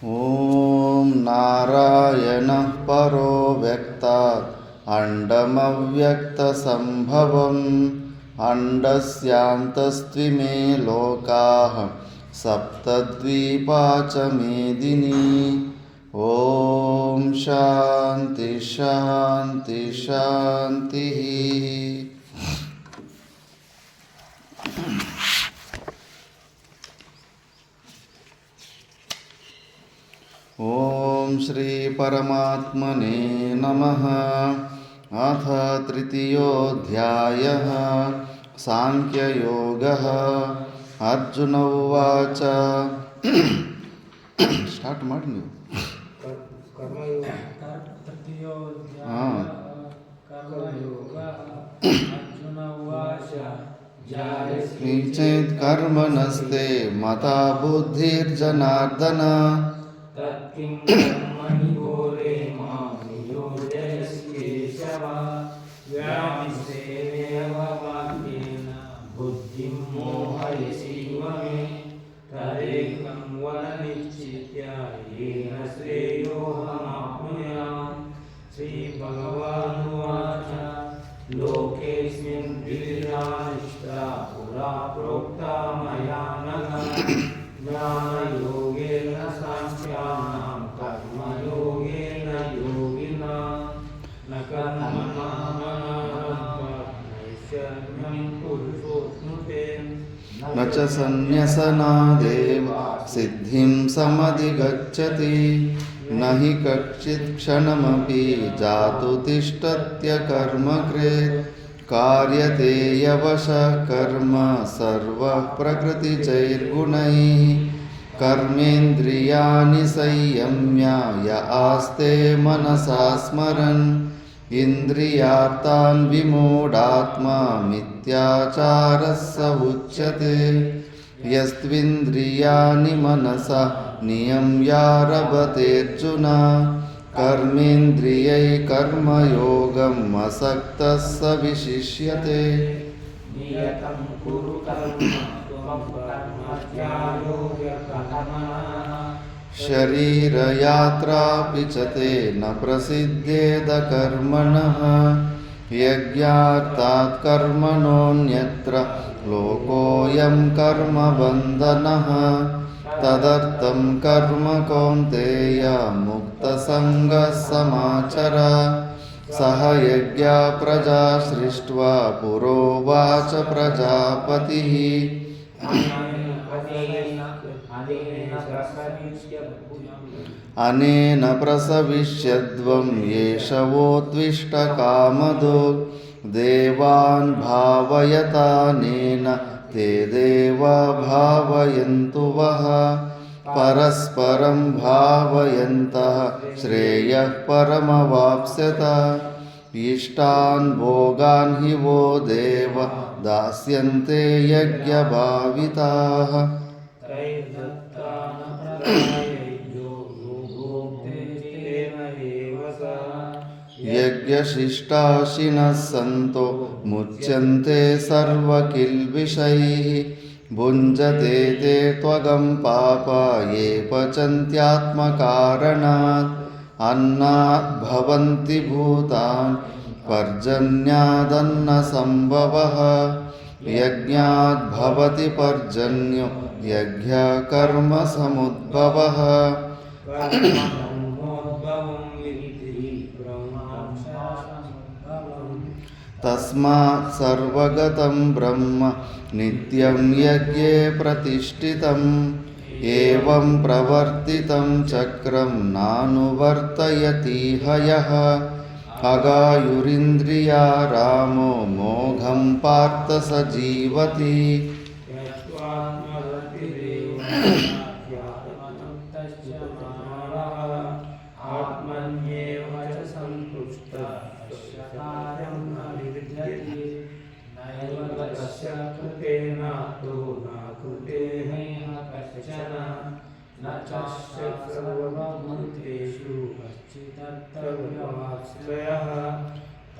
ಓಂ ನಾರಾಯಣಃ ಪರೋ ವ್ಯಕ್ತಾತ್ ಅಂಡಮವ್ಯಕ್ತಸಂಭವಂ ಅಂಡಸ್ಯಾಂತಸ್ತ್ವಿಮೇ ಲೋಕಾಃ ಸಪ್ತದ್ವೀಪಾ ಚ ಮೇದಿನಿ. ಓಂ ಶಾಂತಿ ಶಾಂತಿ ಶಾಂತಿ. ಓಂ ಶ್ರೀ ಪರಮಾತ್ಮನೇ ನಮಃ. ಅಥ ತೃತೀಯೋಧ್ಯಾಯಃ ಸಾಂಖ್ಯಯೋಗಃ. ಅರ್ಜುನ ಉವಾಚ. ಸ್ಟಾರ್ಟ್ ಮಾಡಿ ನೀವು. ಕಿಂಚಿತ್ ಕರ್ಮಣಸ್ತೆ ಮತಾ ಬುದ್ಧಿರ್ಜನಾರ್ದನ. तत्किं कर्मणि घोरे मां नियोजयसि केशव. व्यामिश्रेणेव वाक्येन बुद्धिं मोहयसीव मे. तदेकं वद निश्चित्य येन श्रेयोऽहमाप्नुयाम्. श्रीभगवानुवाच. लोकेऽस्मिन् द्विविधा निष्ठा पुरा प्रोक्ता मया नघ. ज्ञानयोगेन साङ्ख्यानां कर्मयोगेन योगिनां. न कर्मणामनारम्भात् पुरुषोऽश्नुते. न च सन्न्यसनादेव सिद्धिं समधिगच्छति. न हि कश्चित् क्षणमपि जातु तिष्ठत्यकर्मकृत्. कार्यते यवशः कर्म सर्वः प्रकृतिजैर्गुणैः. कर्मेन्द्रियाणि संयम्य य आस्ते मनसा स्मरन्. इन्द्रियार्थान् विमूढात्मा मिथ्याचारः स उच्यते. यस्त्विन्द्रियाणि मनसा नियम्यारभतेऽर्जुन. कर्मेन्द्रियै कर्मयोगम् असक्तः स विशिष्यते. नियतं कुरु कर्म त्वं कर्म त्यागो ह्यकर्मणः. शरीरयात्रापि च ते न प्रसिद्ध्येद कर्मणः. यज्ञार्थात् कर्मणोऽन्यत्र लोकोऽयं कर्मबन्धनः. तदर्थं कर्म कौन्तेय मुक्तसङ्गः समाचर. सह यज्ञा प्रजा सृष्ट्वा पुरोवाच प्रजापतिः. अनेन प्रसविष्यध्वं येषवोद्विष्टकामदो. देवान् भावयतानेन ते देवा भावयन्तु वः. परस्परं भावयन्तः श्रेयः परमवाप्स्यत. इष्टान् भोगान् हि वो देव दास्यन्ते यज्ञभाविताः. यज्ञशिष्टाशिनः सन्तो मुच्यन्ते सर्वकिल्बिषैः. भुञ्जते ते त्वगं पापा ये पचन्त्यात्मकारणात्. अन्नात् भवन्ति भूतानि पर्जन्यादन्नसम्भवः. यज्ञात् भवति पर्जन्यो यज्ञकर्मसमुद्भवः. तस्मात् सर्वगतं ब्रह्म नित्यं यज्ञे प्रतिष्ठितम्. एवं प्रवर्तितं चक्रं नानुवर्तयतीह यः. अगायुरिन्द्रिया रामो मोघं पार्थ स जीवति.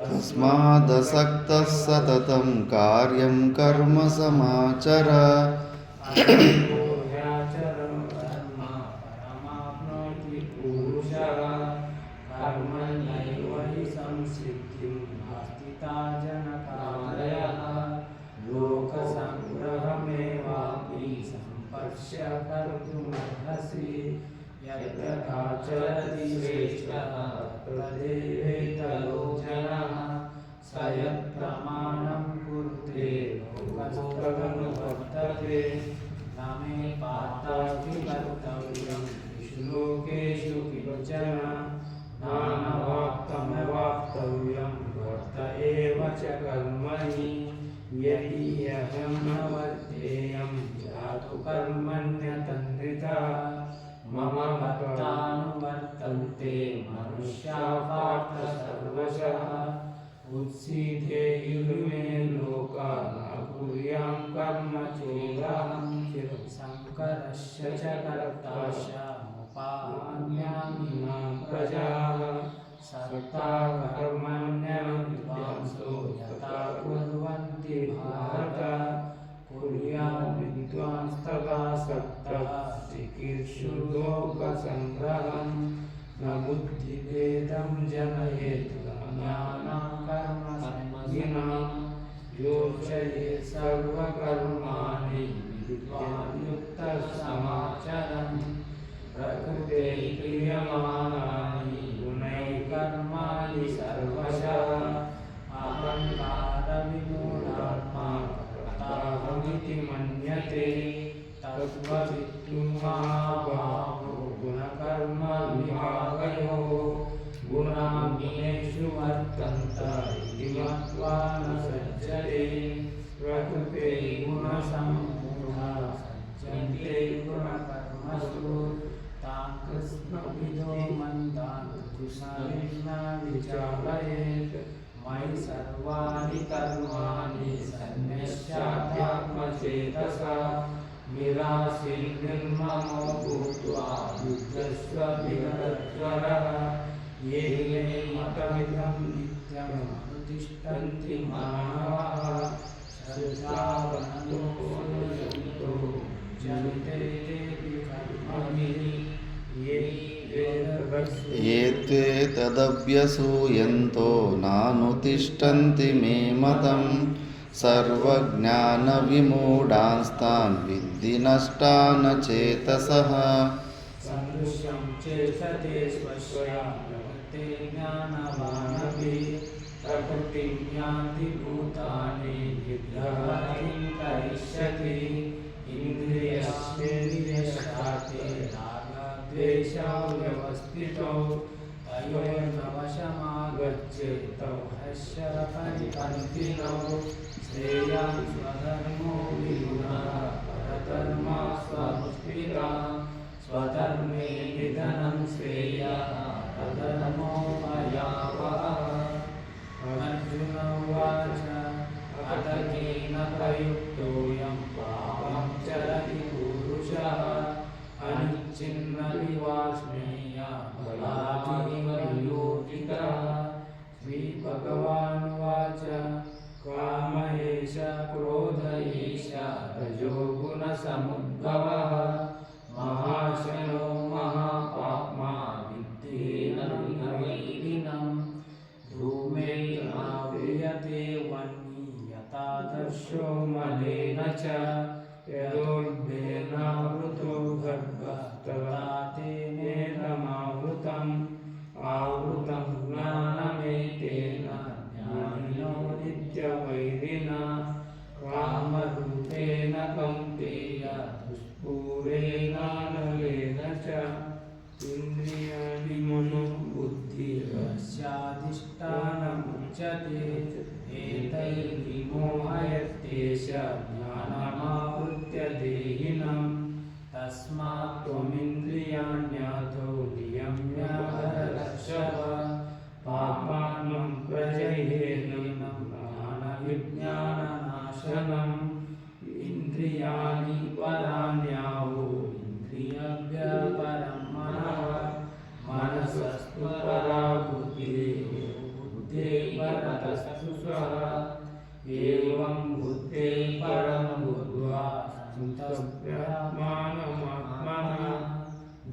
तस्मादसक्तः सततं कार्यं कर्म समाचर. स्पर्श कर्तुमर्हसि यद्यथा चलति श्रेष्ठः तदेवेतलोचनः स यत्प्रमाणं कुरुते लोकस्तदनुवर्तते न मे पार्थास्ति कर्तव्यं त्रिषु लोकेषु किञ्चन नानवाप्तमवाप्तव्यं वर्त एव च कर्मणि यदि अहं न वर्तेयं जातु कर्मण्यतन्द्रितः मम भक्तानुवर्तन्ते मनुष्या पार्थ सर्वशः उत्सीदेयुर्मे लोका न कुर्यां कर्म चेदहं शङ्करस्य च कर्ताश्चामुपान्यामि मां प्रजाः सर्ता कर्मण्यविद्वांसो यथा कुर्वन्ति भारत कुर्यात् विद्वांस्तथा सक्तः चिकीर्षुर्लोकसङ्ग्रहं न बुद्धिभेदं जनयेत् ज्ञानं कर्मसंज्ञिनां योजयेत् सर्वकर्माणि विद्वान् युक्तः समाचरन् प्रकृतेः क्रियमाणानि गुणैः कर्माणि सर्वशः अहङ्कारविमूढात्मा कर्ताहमिति मन्यते तत्त्ववित्तु महाबाहो गुणकर्मविभागयोः गुणा गुणेषु वर्तन्त इति मत्वा न सज्जते प्रकृतेः गुणसम्मूढा सज्जन्ते गुणकर्मसु तान् कृष्णविदो मन्दान् कृष्णेन विचारयेत् मयि सर्वाणि कर्माणि सन्न्यस्यात्मचेतसा निराशीर्निर्ममो भूत्वा युद्धस्व विगतज्वरः ये मे मतमिदं नित्यमनुतिष्ठन्ति मानवाः श्रद्धावन्तो यन्तो जनिते तेऽपि कर्मभिः ये त्वेतदभ्यसूयन्तो नानुतिष्ठन्ति मे मतं सर्वज्ञानविमूढांस्तान् विद्धि नष्टान् चेतसः सदृशं चेष्टते स्वस्य प्रवृत्ते ज्ञानवानपि प्रकृतिं यान्ति भूतानि विद्यावतिं करिष्यति इन्द्रियस्येन्द्रियस्यार्थे रागद्वेषौ व्यवस्थितौ तयोर्नवशमागच्छेतौ हस्य परिपन्थिनौ श्रेयान् स्वधर्मो विगुणः परधर्मा स्वनुष्ठिता स्वधर्मे निधनं श्रेयः परधर्मो भयावहः अर्जुन उवाच अथ केन प्रयुक्तोऽयं पापं चरति पुरुषः अनिच्छिन्नपि वा स्नेया बलादिव योगितः श्रीभगवानुवाच काम एष क्रोध एष रजोगुणसमुद्भवः महाशनो महापाप्मा विद्धेनवैरिणं धूमेनाव्रियते वह्नि यथादर्शो मलेन च यदोल्बेनावृतो गर्भः तथा तेनेदमावृतम् आवृतं ज्ञानमेतेन ज्ञानिनो नित्यवैरिणा कामरूपेण कौन्तेय दुष्पूरेणानलेन च इन्द्रियाणि मनोबुद्धिरस्याधिष्ठानमुच्यते एतैर्विमोहयत्येष ज्ञानमावृत्य देहिनं तस्मात् त्वमिन्द्रियाण्याधो नियम्य हरर्षभ पापानं प्रजह्येनं ज्ञानविज्ञाननाशनम् इन्द्रियाणि पराण्याहुः इन्द्रियभ्यः परं मनसस्तु परा बुद्धिः बुद्धेः परतस्तु स्वः एवं बुद्धेः परं बुद्ध्वा संतप्यात्मानमात्मनः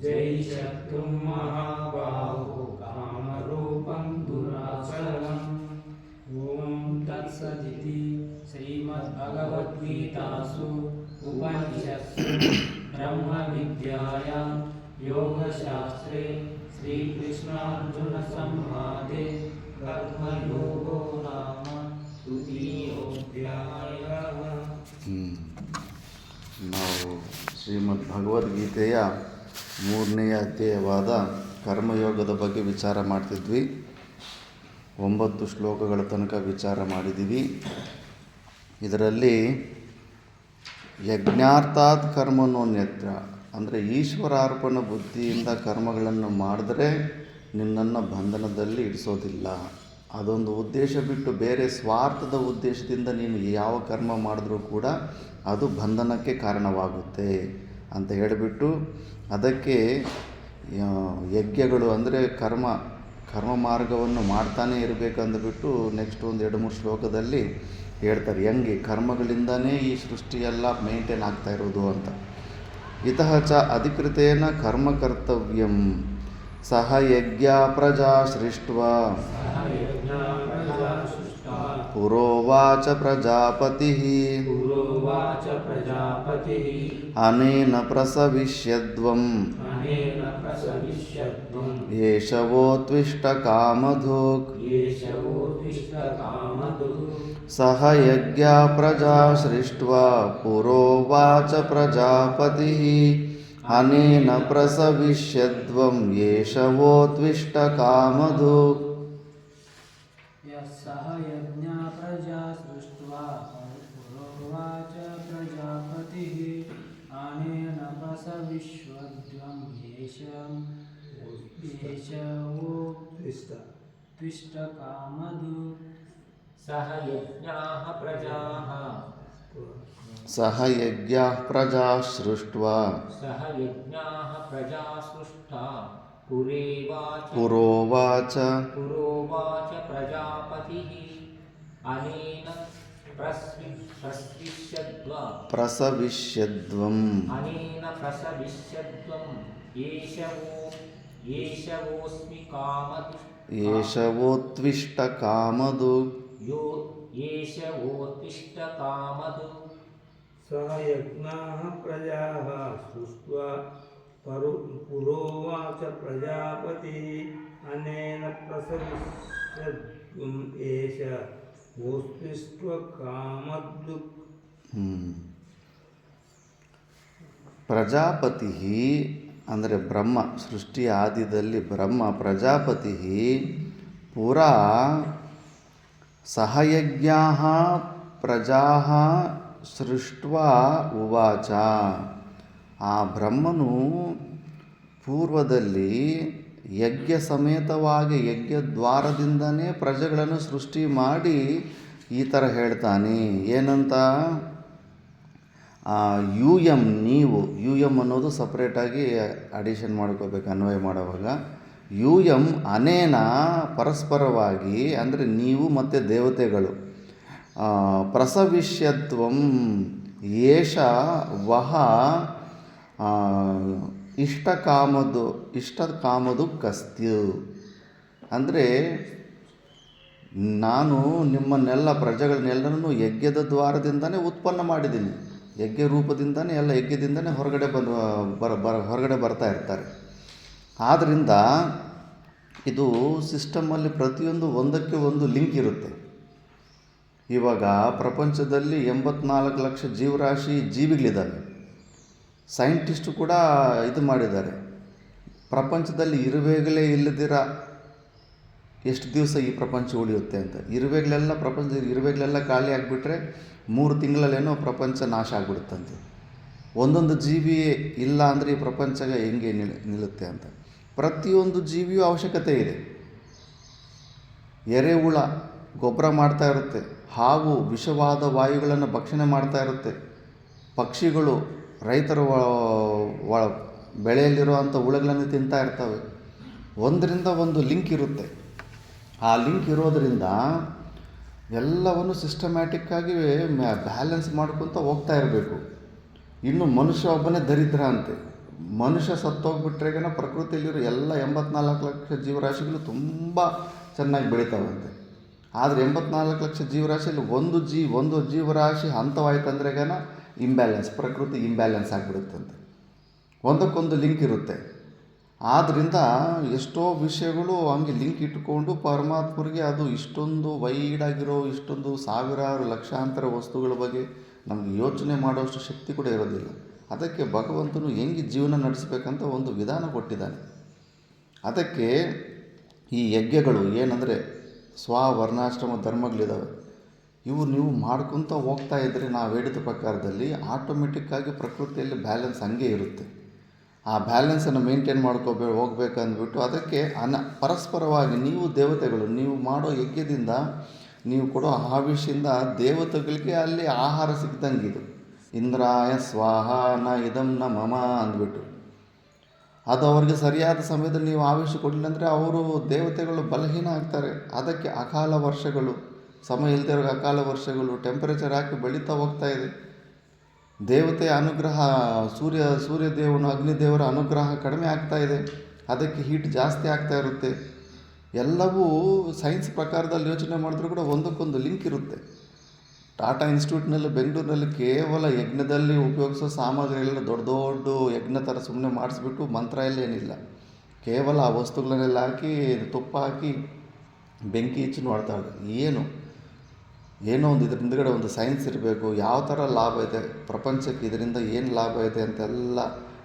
जय शत्रुं महाबाहो कामरूपं दुराचरम् ॐ तत्सदिति श्रीमद्भगवद्गीतासु उपनिषत्सु ब्रह्मविद्यायां योगशास्त्रे श्रीकृष्णार्जुनसंवादे कर्मयोगो नाम तृतीयोऽध्यायः. ನಾವು ಶ್ರೀಮದ್ ಭಗವದ್ಗೀತೆಯ 3ನೇ ಅಧ್ಯಾಯವಾದ ಕರ್ಮಯೋಗದ ಬಗ್ಗೆ ವಿಚಾರ ಮಾಡ್ತಿದ್ವಿ. 9 ಶ್ಲೋಕಗಳ ತನಕ ವಿಚಾರ ಮಾಡಿದ್ದೀವಿ. ಇದರಲ್ಲಿ ಯಜ್ಞಾರ್ಥಾತ್ ಕರ್ಮಣೋನ್ಯತ್ರ ಅಂದರೆ ಈಶ್ವರಾರ್ಪಣ ಬುದ್ಧಿಯಿಂದ ಕರ್ಮಗಳನ್ನು ಮಾಡಿದ್ರೆ ನಿನ್ನನ್ನು ಬಂಧನದಲ್ಲಿ ಇಡಿಸೋದಿಲ್ಲ. ಅದೊಂದು ಉದ್ದೇಶ ಬಿಟ್ಟು ಬೇರೆ ಸ್ವಾರ್ಥದ ಉದ್ದೇಶದಿಂದ ನೀನು ಯಾವ ಕರ್ಮ ಮಾಡಿದ್ರೂ ಕೂಡ ಅದು ಬಂಧನಕ್ಕೆ ಕಾರಣವಾಗುತ್ತೆ ಅಂತ ಹೇಳಿಬಿಟ್ಟು ಅದಕ್ಕೆ ಯಜ್ಞಗಳು ಅಂದರೆ ಕರ್ಮ ಮಾರ್ಗವನ್ನು ಮಾಡ್ತಾನೇ ಇರಬೇಕಂದ್ಬಿಟ್ಟು ನೆಕ್ಸ್ಟ್ ಒಂದು 2-3 ಶ್ಲೋಕದಲ್ಲಿ ಹೇಳ್ತಾರೆ ಹೆಂಗೆ ಕರ್ಮಗಳಿಂದನೇ ಈ ಸೃಷ್ಟಿಯೆಲ್ಲ ಮೇಂಟೈನ್ ಆಗ್ತಾ ಇರೋದು ಅಂತ. ಇತಃ ಚ ಅಧಿಕೃತೇನ ಕರ್ಮ ಕರ್ತವ್ಯಂ ಸಹ ಯಜ್ಞ ಪ್ರಜಾ ಸೃಷ್ಟ್ವಾ ಪುರೋವಾಚ ಪ್ರಜಾಪತಿಃ ಅನೇನ ಪ್ರಸವಿಷ್ಯದ್ವಂ ಏಷವೋತ್ವಿಷ್ಟ ಕಾಮಧುಕ್ ಸಹ ಯಜ್ಞ ಪ್ರಜಾ ಸೃಷ್ಟ್ವಾ ಪುರೋವಾಚ ಪ್ರಜಾಪತಿಃ ಅನೇನ ಪ್ರಸವಿಷ್ಯದ್ವಂ ಏಷವೋತ್ವಿಷ್ಟ ಕಾಮಧುಕ್. ಸಹ ಯಜ್ಞ ಪ್ರಜಾ ಸೃಷ್ಟ್ವಾ ಪುರೋವಾಚ ಪ್ರಜಾಪತಿಃ ಅನೇನ ಪ್ರಸವಿಷ್ಯದ್ವಂ ಏಷವೋತ್ವಿಷ್ಟ ಕಾಮಧುಕ್. ಸಹ ಯಜ್ಞಾಃ ಪ್ರಜಾ ಸೃಷ್ಟ್ವಾ ಪುರೋವಾಚ ಪ್ರಜಾಪತಿಃ ಅನೇನ ಪ್ರಸವಿಷ್ಯದ್ವಂ ಏಷವೋತ್ವಿಷ್ಟ ಕಾಮಧುಕ್. ಸಹ ಯಜ್ಞಾಃ ಪ್ರಜಾಃ ಸೃಷ್ಟ್ವಾ ಪುರೋವಾಚ ಪ್ರಜಾಪತಿಃ ಅನೇನ ಪ್ರಸವಿಷ್ಯದ್ವಂ ಏಷವೋತ್ವಿಷ್ಟ ಕಾಮಧುಕ್. ಪ್ರಜಾಪತಿ ಅಂದರೆ ಬ್ರಹ್ಮ, ಸೃಷ್ಟಿ ಆದಿದಲ್ಲಿ ಬ್ರಹ್ಮ ಪ್ರಜಾಪತಿ ಪುರಾ ಸಹಯಜ್ಞಾ ಪ್ರಜಾ ಸೃಷ್ಟ್ವಾ ಉವಾಚ. ಆ ಬ್ರಹ್ಮನು ಪೂರ್ವದಲ್ಲಿ ಯಜ್ಞ ಸಮೇತವಾಗಿ ಯಜ್ಞ ದ್ವಾರದಿಂದನೇ ಪ್ರಜೆಗಳನ್ನು ಸೃಷ್ಟಿ ಮಾಡಿ ಈ ಥರ ಹೇಳ್ತಾನೆ. ಏನಂತ? ಯೂಯಂ ನೀವು, ಯೂಯಂ ಅನ್ನೋದು ಸಪ್ರೇಟಾಗಿ ಅಡಿಷನ್ ಮಾಡ್ಕೋಬೇಕು ಅನ್ವಯ ಮಾಡುವಾಗ. ಯೂಯಂ ಅನೇನ ಪರಸ್ಪರವಾಗಿ ಅಂದರೆ ನೀವು ಮತ್ತು ದೇವತೆಗಳು. ಪ್ರಸವಿಷ್ಯತ್ವಂ ಏಷ ವಹ ಇಷ್ಟ ಕಾಮದು ಕಸ್ತ್ಯು ಅಂದರೆ ನಾನು ನಿಮ್ಮನ್ನೆಲ್ಲ ಪ್ರಜೆಗಳನ್ನೆಲ್ಲರನ್ನು ಯಜ್ಞದ ದ್ವಾರದಿಂದನೇ ಉತ್ಪನ್ನ ಮಾಡಿದ್ದೀನಿ. ಯಜ್ಞ ರೂಪದಿಂದನೇ ಎಲ್ಲ ಯಜ್ಞದಿಂದನೇ ಹೊರಗಡೆ ಬರ್ತಾ ಇರ್ತಾರೆ. ಆದ್ದರಿಂದ ಇದು ಸಿಸ್ಟಮಲ್ಲಿ ಪ್ರತಿಯೊಂದು ಒಂದಕ್ಕೆ ಒಂದು ಲಿಂಕ್ ಇರುತ್ತೆ. ಇವಾಗ ಪ್ರಪಂಚದಲ್ಲಿ 84 ಲಕ್ಷ ಜೀವಿಗಳಿದ್ದಾವೆ. ಸೈಂಟಿಸ್ಟು ಕೂಡ ಇದು ಮಾಡಿದ್ದಾರೆ. ಪ್ರಪಂಚದಲ್ಲಿ ಇರುವೆಗಳೇ ಇಲ್ಲದಿರ ಎಷ್ಟು ದಿವಸ ಈ ಪ್ರಪಂಚ ಉಳಿಯುತ್ತೆ ಅಂತ. ಇರುವೆಗಳೆಲ್ಲ ಖಾಲಿ ಆಗಿಬಿಟ್ರೆ 3 ತಿಂಗಳಲ್ಲೇನೋ ಪ್ರಪಂಚ ನಾಶ ಆಗಿಬಿಡುತ್ತಂತೆ. ಒಂದೊಂದು ಜೀವಿ ಇಲ್ಲ ಅಂದರೆ ಈ ಪ್ರಪಂಚ ಹೆಂಗೆ ನಿಲ್ಲುತ್ತೆ ಅಂತ. ಪ್ರತಿಯೊಂದು ಜೀವಿಯೂ ಅವಶ್ಯಕತೆ ಇದೆ. ಎರೆಹುಳ ಗೊಬ್ಬರ ಮಾಡ್ತಾ ಇರುತ್ತೆ, ಹಾವು ವಿಷವಾದ ವಾಯುಗಳನ್ನು ಭಕ್ಷಣೆ ಮಾಡ್ತಾ ಇರುತ್ತೆ, ಪಕ್ಷಿಗಳು ರೈತರು ಬೆಳೆಯಲ್ಲಿರುವಂಥ ಹುಳುಗಳನ್ನು ತಿಂತಾ ಇರ್ತವೆ. ಒಂದರಿಂದ ಒಂದು ಲಿಂಕ್ ಇರುತ್ತೆ. ಆ ಲಿಂಕ್ ಇರೋದರಿಂದ ಎಲ್ಲವನ್ನು ಸಿಸ್ಟಮ್ಯಾಟಿಕ್ಕಾಗಿ ಬ್ಯಾಲೆನ್ಸ್ ಮಾಡ್ಕೊತ ಹೋಗ್ತಾ ಇರಬೇಕು. ಇನ್ನು ಮನುಷ್ಯ ಒಬ್ಬನೇ ದರಿದ್ರ ಅಂತೆ. ಮನುಷ್ಯ ಸತ್ತೋಗ್ಬಿಟ್ರೆಗನ ಪ್ರಕೃತಿಯಲ್ಲಿರೋ ಎಲ್ಲ 84 ಲಕ್ಷ ಜೀವರಾಶಿಗಳು ತುಂಬ ಚೆನ್ನಾಗಿ ಬೆಳೀತಾವಂತೆ. ಆದರೆ 84 ಲಕ್ಷ ಜೀವರಾಶಿಯಲ್ಲಿ ಒಂದು ಜೀವರಾಶಿ ಹಂತವಾಯ್ತು ಅಂದ್ರೆಗನ ಇಂಬ್ಯಾಲೆನ್ಸ್, ಪ್ರಕೃತಿ ಇಂಬ್ಯಾಲೆನ್ಸ್ ಆಗಿಬಿಡುತ್ತಂತೆ. ಒಂದಕ್ಕೊಂದು ಲಿಂಕ್ ಇರುತ್ತೆ. ಆದ್ದರಿಂದ ಎಷ್ಟೋ ವಿಷಯಗಳು ಹಂಗೆ ಲಿಂಕ್ ಇಟ್ಕೊಂಡು ಪರಮಾತ್ಮರಿಗೆ ಅದು ಇಷ್ಟೊಂದು ವೈಡಾಗಿರೋ ಇಷ್ಟೊಂದು ಸಾವಿರಾರು ಲಕ್ಷಾಂತರ ವಸ್ತುಗಳ ಬಗ್ಗೆ ನಮಗೆ ಯೋಚನೆ ಮಾಡೋಷ್ಟು ಶಕ್ತಿ ಕೂಡ ಇರೋದಿಲ್ಲ. ಅದಕ್ಕೆ ಭಗವಂತನು ಹೆಂಗೆ ಜೀವನ ನಡೆಸಬೇಕಂತ ಒಂದು ವಿಧಾನ ಕೊಟ್ಟಿದ್ದಾನೆ. ಅದಕ್ಕೆ ಈ ಯಜ್ಞಗಳು ಏನಂದರೆ ಸ್ವವರ್ಣಾಶ್ರಮ ಧರ್ಮಗಳಿದ್ದಾವೆ, ಇವು ನೀವು ಮಾಡ್ಕೊತ ಹೋಗ್ತಾ ಇದ್ದರೆ ನಾವು ಹೇಳಿದ ಪ್ರಕಾರದಲ್ಲಿ ಆಟೋಮೆಟಿಕ್ಕಾಗಿ ಪ್ರಕೃತಿಯಲ್ಲಿ ಬ್ಯಾಲೆನ್ಸ್ ಹಂಗೆ ಇರುತ್ತೆ. ಆ ಬ್ಯಾಲೆನ್ಸನ್ನು ಮೇಂಟೈನ್ ಹೋಗ್ಬೇಕಂದ್ಬಿಟ್ಟು ಅದಕ್ಕೆ ಪರಸ್ಪರವಾಗಿ ನೀವು ದೇವತೆಗಳು ನೀವು ಮಾಡೋ ಯಜ್ಞದಿಂದ ನೀವು ಕೊಡೋ ಆವಿಷದಿಂದ ದೇವತೆಗಳಿಗೆ ಅಲ್ಲಿ ಆಹಾರ ಸಿಗ್ದಂಗೆ ಇದು. ಇಂದ್ರಾಯ ಸ್ವಾಹ ನ ಇದಂ ನ ಮಮ ಅಂದ್ಬಿಟ್ಟು ಅದು ಅವ್ರಿಗೆ ಸರಿಯಾದ ಸಮಯದಲ್ಲಿ ನೀವು ಆವಿಷ ಕೊಡಲಿಲ್ಲ ಅಂದರೆ ಅವರು ದೇವತೆಗಳು ಬಲಹೀನ ಆಗ್ತಾರೆ. ಅದಕ್ಕೆ ಅಕಾಲ ವರ್ಷಗಳು, ಸಮಯ ಇಲ್ಲದೆ ಇರೋ ಅಕಾಲ ವರ್ಷಗಳು, ಟೆಂಪರೇಚರ್ ಹಾಕಿ ಬೆಳೀತಾ ಹೋಗ್ತಾ ಇದೆ. ದೇವತೆಯ ಅನುಗ್ರಹ ಸೂರ್ಯದೇವನು ಅಗ್ನಿದೇವರ ಅನುಗ್ರಹ ಕಡಿಮೆ ಆಗ್ತಾ ಇದೆ, ಅದಕ್ಕೆ ಹೀಟ್ ಜಾಸ್ತಿ ಆಗ್ತಾ ಇರುತ್ತೆ. ಎಲ್ಲವೂ ಸೈನ್ಸ್ ಪ್ರಕಾರದಲ್ಲಿ ಯೋಚನೆ ಮಾಡಿದ್ರೂ ಕೂಡ ಒಂದಕ್ಕೊಂದು ಲಿಂಕ್ ಇರುತ್ತೆ. ಟಾಟಾ ಇನ್ಸ್ಟಿಟ್ಯೂಟ್ನಲ್ಲಿ ಬೆಂಗಳೂರಿನಲ್ಲಿ ಕೇವಲ ಯಜ್ಞದಲ್ಲಿ ಉಪಯೋಗಿಸೋ ಸಾಮಗ್ರಿಗಳೆಲ್ಲ ದೊಡ್ಡ ದೊಡ್ಡ ಯಜ್ಞ ಥರ ಸುಮ್ಮನೆ ಮಾಡಿಸ್ಬಿಟ್ಟು ಮಂತ್ರ ಎಲ್ಲ ಏನಿಲ್ಲ, ಕೇವಲ ಆ ವಸ್ತುಗಳನ್ನೆಲ್ಲ ಹಾಕಿ ತುಪ್ಪ ಹಾಕಿ ಬೆಂಕಿ ಹಚ್ಚಿ ನೋಡ್ತಾಳೆ. ಏನೋ ಒಂದು ಇದ್ರ ಹಿಂದುಗಡೆ ಒಂದು ಸೈನ್ಸ್ ಇರಬೇಕು, ಯಾವ ಥರ ಲಾಭ ಇದೆ ಪ್ರಪಂಚಕ್ಕೆ, ಇದರಿಂದ ಏನು ಲಾಭ ಇದೆ ಅಂತೆಲ್ಲ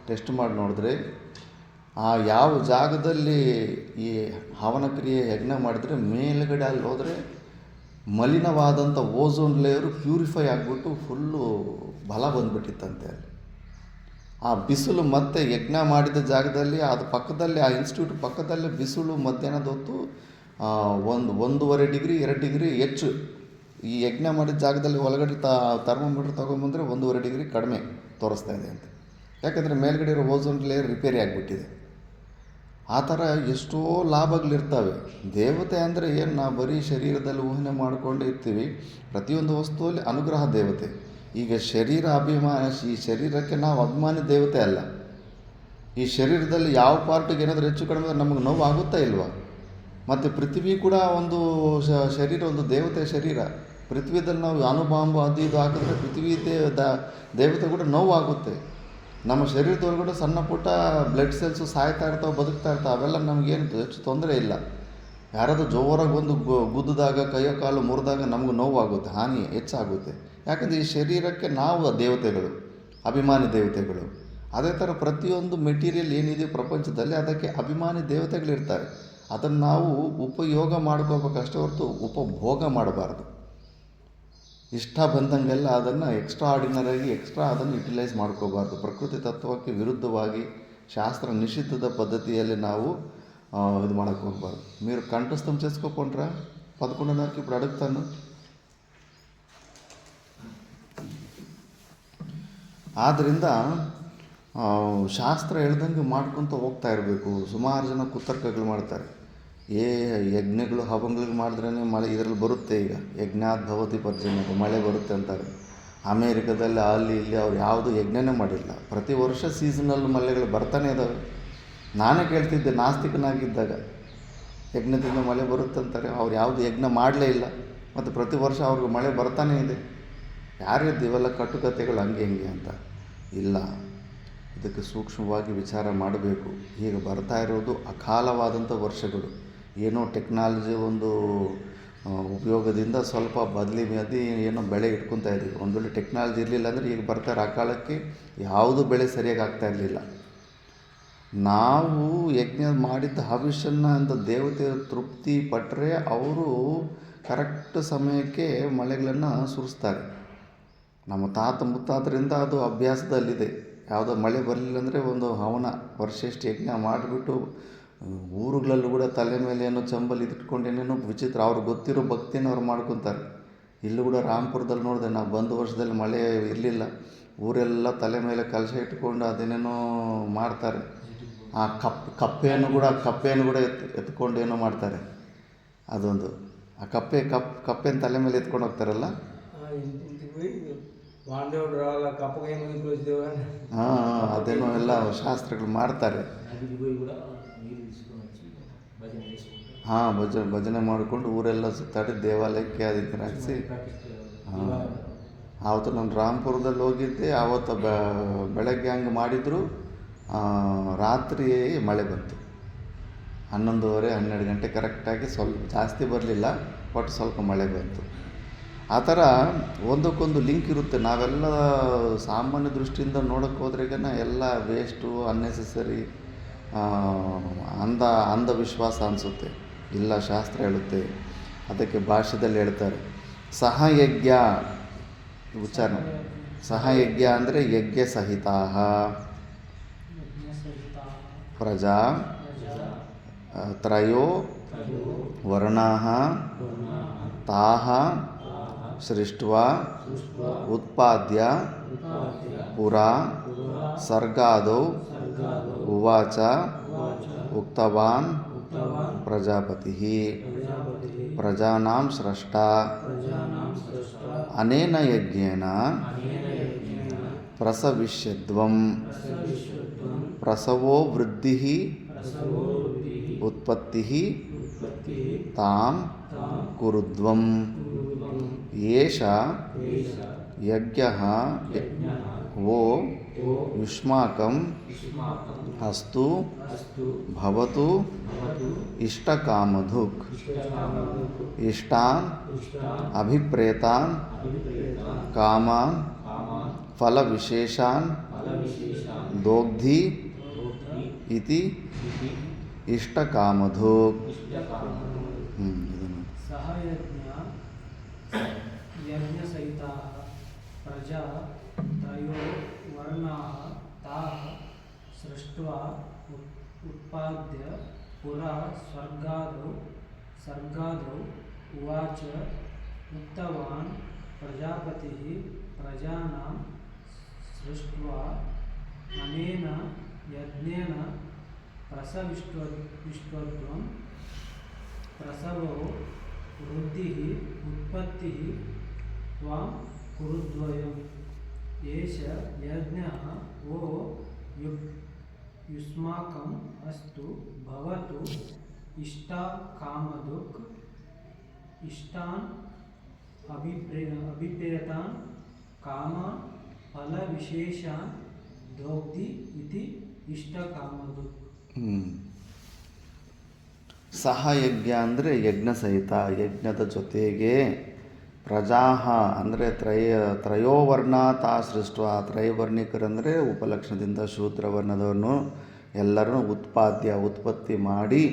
ಟೆಸ್ಟ್ ಮಾಡಿ ನೋಡಿದ್ರೆ ಯಾವ ಜಾಗದಲ್ಲಿ ಈ ಹವನ ಕ್ರಿಯೆ ಯಜ್ಞ ಮಾಡಿದರೆ ಮೇಲುಗಡೆ ಅಲ್ಲಿ ಹೋದರೆ ಮಲಿನವಾದಂಥ ಓಝೋನ್ ಲೇಯರು ಪ್ಯೂರಿಫೈ ಆಗಿಬಿಟ್ಟು ಫುಲ್ಲು ಬಲ ಬಂದುಬಿಟ್ಟಿತ್ತಂತೆ. ಅಲ್ಲಿ ಆ ಬಿಸಿಲು ಮತ್ತೆ ಯಜ್ಞ ಮಾಡಿದ ಜಾಗದಲ್ಲಿ ಅದು ಪಕ್ಕದಲ್ಲಿ ಆ ಇನ್ಸ್ಟಿಟ್ಯೂಟ್ ಪಕ್ಕದಲ್ಲೇ ಬಿಸಿಲು ಮಧ್ಯಾಹ್ನದ ಹೊತ್ತು 1.5 ಡಿಗ್ರಿ 2 ಡಿಗ್ರಿ ಹೆಚ್ಚು. ಈ ಯಜ್ಞ ಮಾಡಿದ ಜಾಗದಲ್ಲಿ ಒಳಗಡೆ ಥರ್ಮೋಮೀಟ್ರ್ ತೊಗೊಂಬಂದರೆ 1.5 ಡಿಗ್ರಿ ಕಡಿಮೆ ತೋರಿಸ್ತಾ ಇದೆ ಅಂತ. ಯಾಕಂದರೆ ಮೇಲ್ಗಡೆ ಇರೋ ಓಝೋನ್ ಲೇಯರ್ ರಿಪೇರಿ ಆಗಿಬಿಟ್ಟಿದೆ. ಆ ಥರ ಎಷ್ಟೋ ಲಾಭಗಳಿರ್ತವೆ. ದೇವತೆ ಅಂದರೆ ಏನು, ನಾವು ಬರೀ ಶರೀರದಲ್ಲಿ ಊಹನೆ ಮಾಡ್ಕೊಂಡು ಇರ್ತೀವಿ. ಪ್ರತಿಯೊಂದು ವಸ್ತುವಲ್ಲಿ ಅನುಗ್ರಹ ದೇವತೆ. ಈಗ ಶರೀರ ಈ ಶರೀರಕ್ಕೆ ನಾವು ಅಭಿಮಾನಿ ದೇವತೆ ಅಲ್ಲ. ಈ ಶರೀರದಲ್ಲಿ ಯಾವ ಪಾರ್ಟಿಗೆ ಏನಾದರೂ ಹೆಚ್ಚು ಕಡಿಮೆ ನಮಗೆ ನೋವು ಆಗುತ್ತಾ ಇಲ್ವಾ? ಮತ್ತು ಪೃಥ್ವಿ ಕೂಡ ಒಂದು ಶರೀರ, ಒಂದು ದೇವತೆಯ ಶರೀರ. ಪೃಥ್ವಿದಲ್ಲಿ ನಾವು ಅಣುಬಾಂಬು ಅದು ಇದು ಹಾಕಿದ್ರೆ ಪೃಥ್ವಿ ದೇವತೆ ಕೂಡ ನೋವಾಗುತ್ತೆ. ನಮ್ಮ ಶರೀರದೊಳಗಡೆ ಸಣ್ಣ ಪುಟ್ಟ ಬ್ಲಡ್ ಸೆಲ್ಸು ಸಾಯ್ತಾ ಇರ್ತಾವೆ, ಬದುಕ್ತಾ ಇರ್ತಾವೆ. ಅವೆಲ್ಲ ನಮಗೇನು ಹೆಚ್ಚು ತೊಂದರೆ ಇಲ್ಲ. ಯಾರಾದರೂ ಜೋರಾಗಿ ಒಂದು ಗುದ್ದಿದಾಗ ಕೈಯೋ ಕಾಲು ಮುರಿದಾಗ ನಮಗೂ ನೋವಾಗುತ್ತೆ, ಹಾನಿ ಹೆಚ್ಚಾಗುತ್ತೆ. ಯಾಕಂದರೆ ಈ ಶರೀರಕ್ಕೆ ನಾವು ದೇವತೆಗಳು, ಅಭಿಮಾನಿ ದೇವತೆಗಳು. ಅದೇ ಥರ ಪ್ರತಿಯೊಂದು ಮೆಟೀರಿಯಲ್ ಏನಿದೆ ಪ್ರಪಂಚದಲ್ಲಿ ಅದಕ್ಕೆ ಅಭಿಮಾನಿ ದೇವತೆಗಳಿರ್ತಾರೆ. ಅದನ್ನು ನಾವು ಉಪಯೋಗ ಮಾಡ್ಕೋಬೇಕಷ್ಟೇ ಹೊರತು ಉಪಭೋಗ ಮಾಡಬಾರ್ದು. ಇಷ್ಟ ಬಂದಂಗೆಲ್ಲ ಅದನ್ನು ಎಕ್ಸ್ಟ್ರಾ ಅದನ್ನು ಯುಟಿಲೈಸ್ ಮಾಡ್ಕೋಬಾರ್ದು. ಪ್ರಕೃತಿ ತತ್ವಕ್ಕೆ ವಿರುದ್ಧವಾಗಿ ಶಾಸ್ತ್ರ ನಿಷಿದ್ಧದ ಪದ್ಧತಿಯಲ್ಲಿ ನಾವು ಇದು ಮಾಡೋಕ್ಕೆ ಹೋಗ್ಬಾರ್ದು. మీరు కంఠస్థం చేసుకోపోండ్రా 11:30కి ఇప్పుడు అడుగుతాను. ಆದ್ದರಿಂದ ಶಾಸ್ತ್ರ ಹೇಳ್ದಂಗೆ ಮಾಡ್ಕೊತ ಹೋಗ್ತಾ ಇರಬೇಕು. ಸುಮಾರು ಜನ ಕುತರ್ಕಗಳು ಮಾಡ್ತಾರೆ. ಯಜ್ಞಗಳು ಹವನಗಳು ಮಾಡಿದ್ರೇ ಮಳೆ ಇದರಲ್ಲಿ ಬರುತ್ತೆ. ಈಗ ಯಜ್ಞಾತ್ ಭವತಿ ಪರ್ಜನ್ಯತೆ, ಮಳೆ ಬರುತ್ತೆ ಅಂತಾರೆ. ಅಮೇರಿಕದಲ್ಲಿ ಅಲ್ಲಿ ಇಲ್ಲಿ ಅವ್ರು ಯಾವುದು ಯಜ್ಞನೇ ಮಾಡಿಲ್ಲ. ಪ್ರತಿ ವರ್ಷ ಸೀಸನಲ್ ಮಳೆಗಳು ಬರ್ತಾನೆ ಇದ್ದಾವೆ. ನಾನೇ ಕೇಳ್ತಿದ್ದೆ ನಾಸ್ತಿಕನಾಗಿದ್ದಾಗ, ಯಜ್ಞದಿಂದ ಮಳೆ ಬರುತ್ತಂತಾರೆ. ಅವ್ರು ಯಾವುದು ಯಜ್ಞ ಮಾಡಲೇ ಇಲ್ಲ, ಮತ್ತು ಪ್ರತಿ ವರ್ಷ ಅವ್ರಿಗೆ ಮಳೆ ಬರ್ತಾನೇ ಇದೆ. ಯಾರಿದ್ದು ಇವೆಲ್ಲ ಕಟ್ಟುಕತೆಗಳು ಹಂಗೆ ಅಂತ ಇಲ್ಲ. ಇದಕ್ಕೆ ಸೂಕ್ಷ್ಮವಾಗಿ ವಿಚಾರ ಮಾಡಬೇಕು. ಈಗ ಬರ್ತಾ ಇರೋದು ಅಕಾಲವಾದಂಥ ವರ್ಷಗಳು. ಏನೋ ಟೆಕ್ನಾಲಜಿ ಒಂದು ಉಪಯೋಗದಿಂದ ಸ್ವಲ್ಪ ಬದಲಿ ಏನೋ ಬೆಳೆ ಇಟ್ಕೊತಾ ಇದ್ದೀವಿ. ಒಂದು ವೇಳೆ ಟೆಕ್ನಾಲಜಿ ಇರಲಿಲ್ಲ ಅಂದರೆ ಈಗ ಬರ್ತಾ ಇರೋ ಅಕಾಲಕ್ಕೆ ಯಾವುದು ಬೆಳೆ ಸರಿಯಾಗಿ ಆಗ್ತಾ ಇರಲಿಲ್ಲ. ನಾವು ಯಜ್ಞ ಮಾಡಿದ್ದ ಹವಿಷನ್ನು ಅಂತ ದೇವತೆ ತೃಪ್ತಿ ಪಟ್ಟರೆ ಅವರು ಕರೆಕ್ಟ್ ಸಮಯಕ್ಕೆ ಮಳೆಗಳನ್ನು ಸುರಿಸ್ತಾರೆ. ನಮ್ಮ ತಾತ ಮುತ್ತಾತರಿಂದ ಅದು ಅಭ್ಯಾಸದಲ್ಲಿದೆ. ಯಾವುದೋ ಮಳೆ ಬರಲಿಲ್ಲ ಅಂದರೆ ಒಂದು ಹವನ ವರ್ಷೆಷ್ಟು ಯಜ್ಞ ಮಾಡಿಬಿಟ್ಟು ಊರುಗಳಲ್ಲೂ ಕೂಡ ತಲೆ ಮೇಲೆ ಏನೋ ಚಂಬಲ್ ಇಟ್ಕೊಂಡು ಏನೇನೋ ವಿಚಿತ್ರ ಅವ್ರಿಗೆ ಗೊತ್ತಿರೋ ಭಕ್ತಿನ ಅವ್ರು ಮಾಡ್ಕೊತಾರೆ. ಇಲ್ಲೂ ಕೂಡ ರಾಮಪುರದಲ್ಲಿ ನೋಡಿದೆ, ನಾವು ಬಂದ ವರ್ಷದಲ್ಲಿ ಮಳೆ ಇರಲಿಲ್ಲ, ಊರೆಲ್ಲ ತಲೆ ಮೇಲೆ ಕಲಶ ಇಟ್ಕೊಂಡು ಅದೇನೇನೋ ಮಾಡ್ತಾರೆ. ಆ ಕಪ್ಪೆಯನ್ನು ಕೂಡ ಎತ್ಕೊಂಡು ಏನೋ ಮಾಡ್ತಾರೆ. ಅದೊಂದು ಆ ಕಪ್ಪೆನ ತಲೆ ಮೇಲೆ ಎತ್ಕೊಂಡು ಹೋಗ್ತಾರಲ್ಲ, ಅದೇನೋ ಎಲ್ಲ ಶಾಸ್ತ್ರಗಳು ಮಾಡ್ತಾರೆ. ಭಜನೆ ಮಾಡಿಕೊಂಡು ಊರೆಲ್ಲ ಸುತ್ತಾಡಿ ದೇವಾಲಯಕ್ಕೆ ಅದಕ್ಕೆ ಹಾಕಿಸಿ. ಆವತ್ತು ನಾನು ರಾಮಪುರದಲ್ಲಿ ಹೋಗಿದ್ದೆ. ಆವತ್ತು ಬೆಳಗ್ಗೆ ಹಂಗೆ ಮಾಡಿದರು. ರಾತ್ರಿ ಮಳೆ ಬಂತು. 11:30 12 ಗಂಟೆ ಕರೆಕ್ಟಾಗಿ, ಸ್ವಲ್ಪ ಜಾಸ್ತಿ ಬರಲಿಲ್ಲ, ಬಟ್ ಸ್ವಲ್ಪ ಮಳೆ ಬಂತು. ಆ ಥರ ಒಂದಕ್ಕೊಂದು ಲಿಂಕ್ ಇರುತ್ತೆ. ನಾವೆಲ್ಲ ಸಾಮಾನ್ಯ ದೃಷ್ಟಿಯಿಂದ ನೋಡೋಕ್ಕೆ ಹೋದ್ರೆಗನ ಎಲ್ಲ ವೇಸ್ಟು, ಅನ್ನೆಸೆಸರಿ, ಅಂಧವಿಶ್ವಾಸ ಅನಿಸುತ್ತೆ. ಇಲ್ಲ, ಶಾಸ್ತ್ರ ಹೇಳುತ್ತೆ. ಅದಕ್ಕೆ ಭಾಷ್ಯದಲ್ಲಿ ಹೇಳ್ತಾರೆ, ಸಹಯಜ್ಞ ಉಚ್ಚಾರಣೆ. ಸಹಯಜ್ಞ ಅಂದರೆ ಯಜ್ಞ ಸಹಿತ ಪ್ರಜಾ ತ್ರಯೋ ವರ್ಣಾಃ ತಾಃ ಸೃಷ್ಟ್ವಾ ಉತ್ಪಾದ್ಯ ಪುರಾ ಸರ್ಗಾದೌ ಉವಾಚ ಉಕ್ತವಾನ್ ಪ್ರಜಾಪತಿಃ ಪ್ರಜಾನಾಂ ಸ್ರಷ್ಟಾ ಅನೇನ ಯಜ್ಞೇನ ಪ್ರಸವಿಷ್ಯದ್ವಂ ಪ್ರಸವೋ ವೃದ್ಧಿಃ ಉತ್ಪತ್ತಿಃ ತಾಂ ಕುರುದ್ವಂ ಏಷ ಯಜ್ಞಃ ವೋ ಯುಷ್ಮಾಕಂ ಅಸ್ತು ಭವತು ಇಷ್ಟಕಾಮಧುಕ್ ಇಷ್ಟಾನ್ ಅಭಿಪ್ರೇತಾನ್ ಕಾಮಾನ್ ಫಲವಿಶೇಷಾನ್ ದೋಗ್ಧಿ ಇತಿ ಇಷ್ಟಕಾಮಧುಕ್. ಸಹಯಜ್ಞ ಯಜ್ಞಸಹಿತಾಃ ಪ್ರಜಾ ತ್ರಯೋ ವರ್ಣಾಃ ತಾಃ ಸೃಷ್ಟ್ವಾ ಉತ್ಪಾದ್ಯ ಪುರಾ ಸರ್ಗಾದೌ ಉವಾಚ ಉಕ್ತವಾನ್ ಪ್ರಜಾಪತಿಃ ಪ್ರಜಾನಾಂ ಸೃಷ್ಟ್ವಾ ಅನೇನ ಯಜ್ಞೇನ ಪ್ರಸವಿಷ್ಟ್ವಂ ಪ್ರಸವೋ ವೃದ್ಧಿಃ ಉತ್ಪತ್ತಿಃ ತ್ವಾಂ ಕುರುದ್ವಯಂ ಏಷ ಯಜ್ಞಃ ವೋ ಯುಷ್ಮಾಕಂ ಅಸ್ತು ಭವತು ಇಷ್ಟಕಾಮಧುಕ್ ಇಷ್ಟಾನ್ ಅಭಿಪ್ರೇತಾನ್ ಕಾಮಾನ್ ಫಲವಿಶೇಷಾನ್ ದೋಗ್ಧಿ ಇತಿ ಇಷ್ಟಕಾಮಧುಕ್. ಸಹಯಜ್ಞ ಅಂದರೆ ಯಜ್ಞ ಸಹಿತ, ಯಜ್ಞದ ಜೊತೆಗೆ ಪ್ರಜಾಹ ಅಂದರೆ ತ್ರಯೋವರ್ಣ ತಾ ಸೃಷ್ಟ. ತ್ರಯವರ್ಣಿಕರಂದರೆ ಉಪಲಕ್ಷಣದಿಂದ ಶೂದ್ರವರ್ಣದವನು ಎಲ್ಲರನ್ನು ಉತ್ಪತ್ತಿ ಮಾಡಿ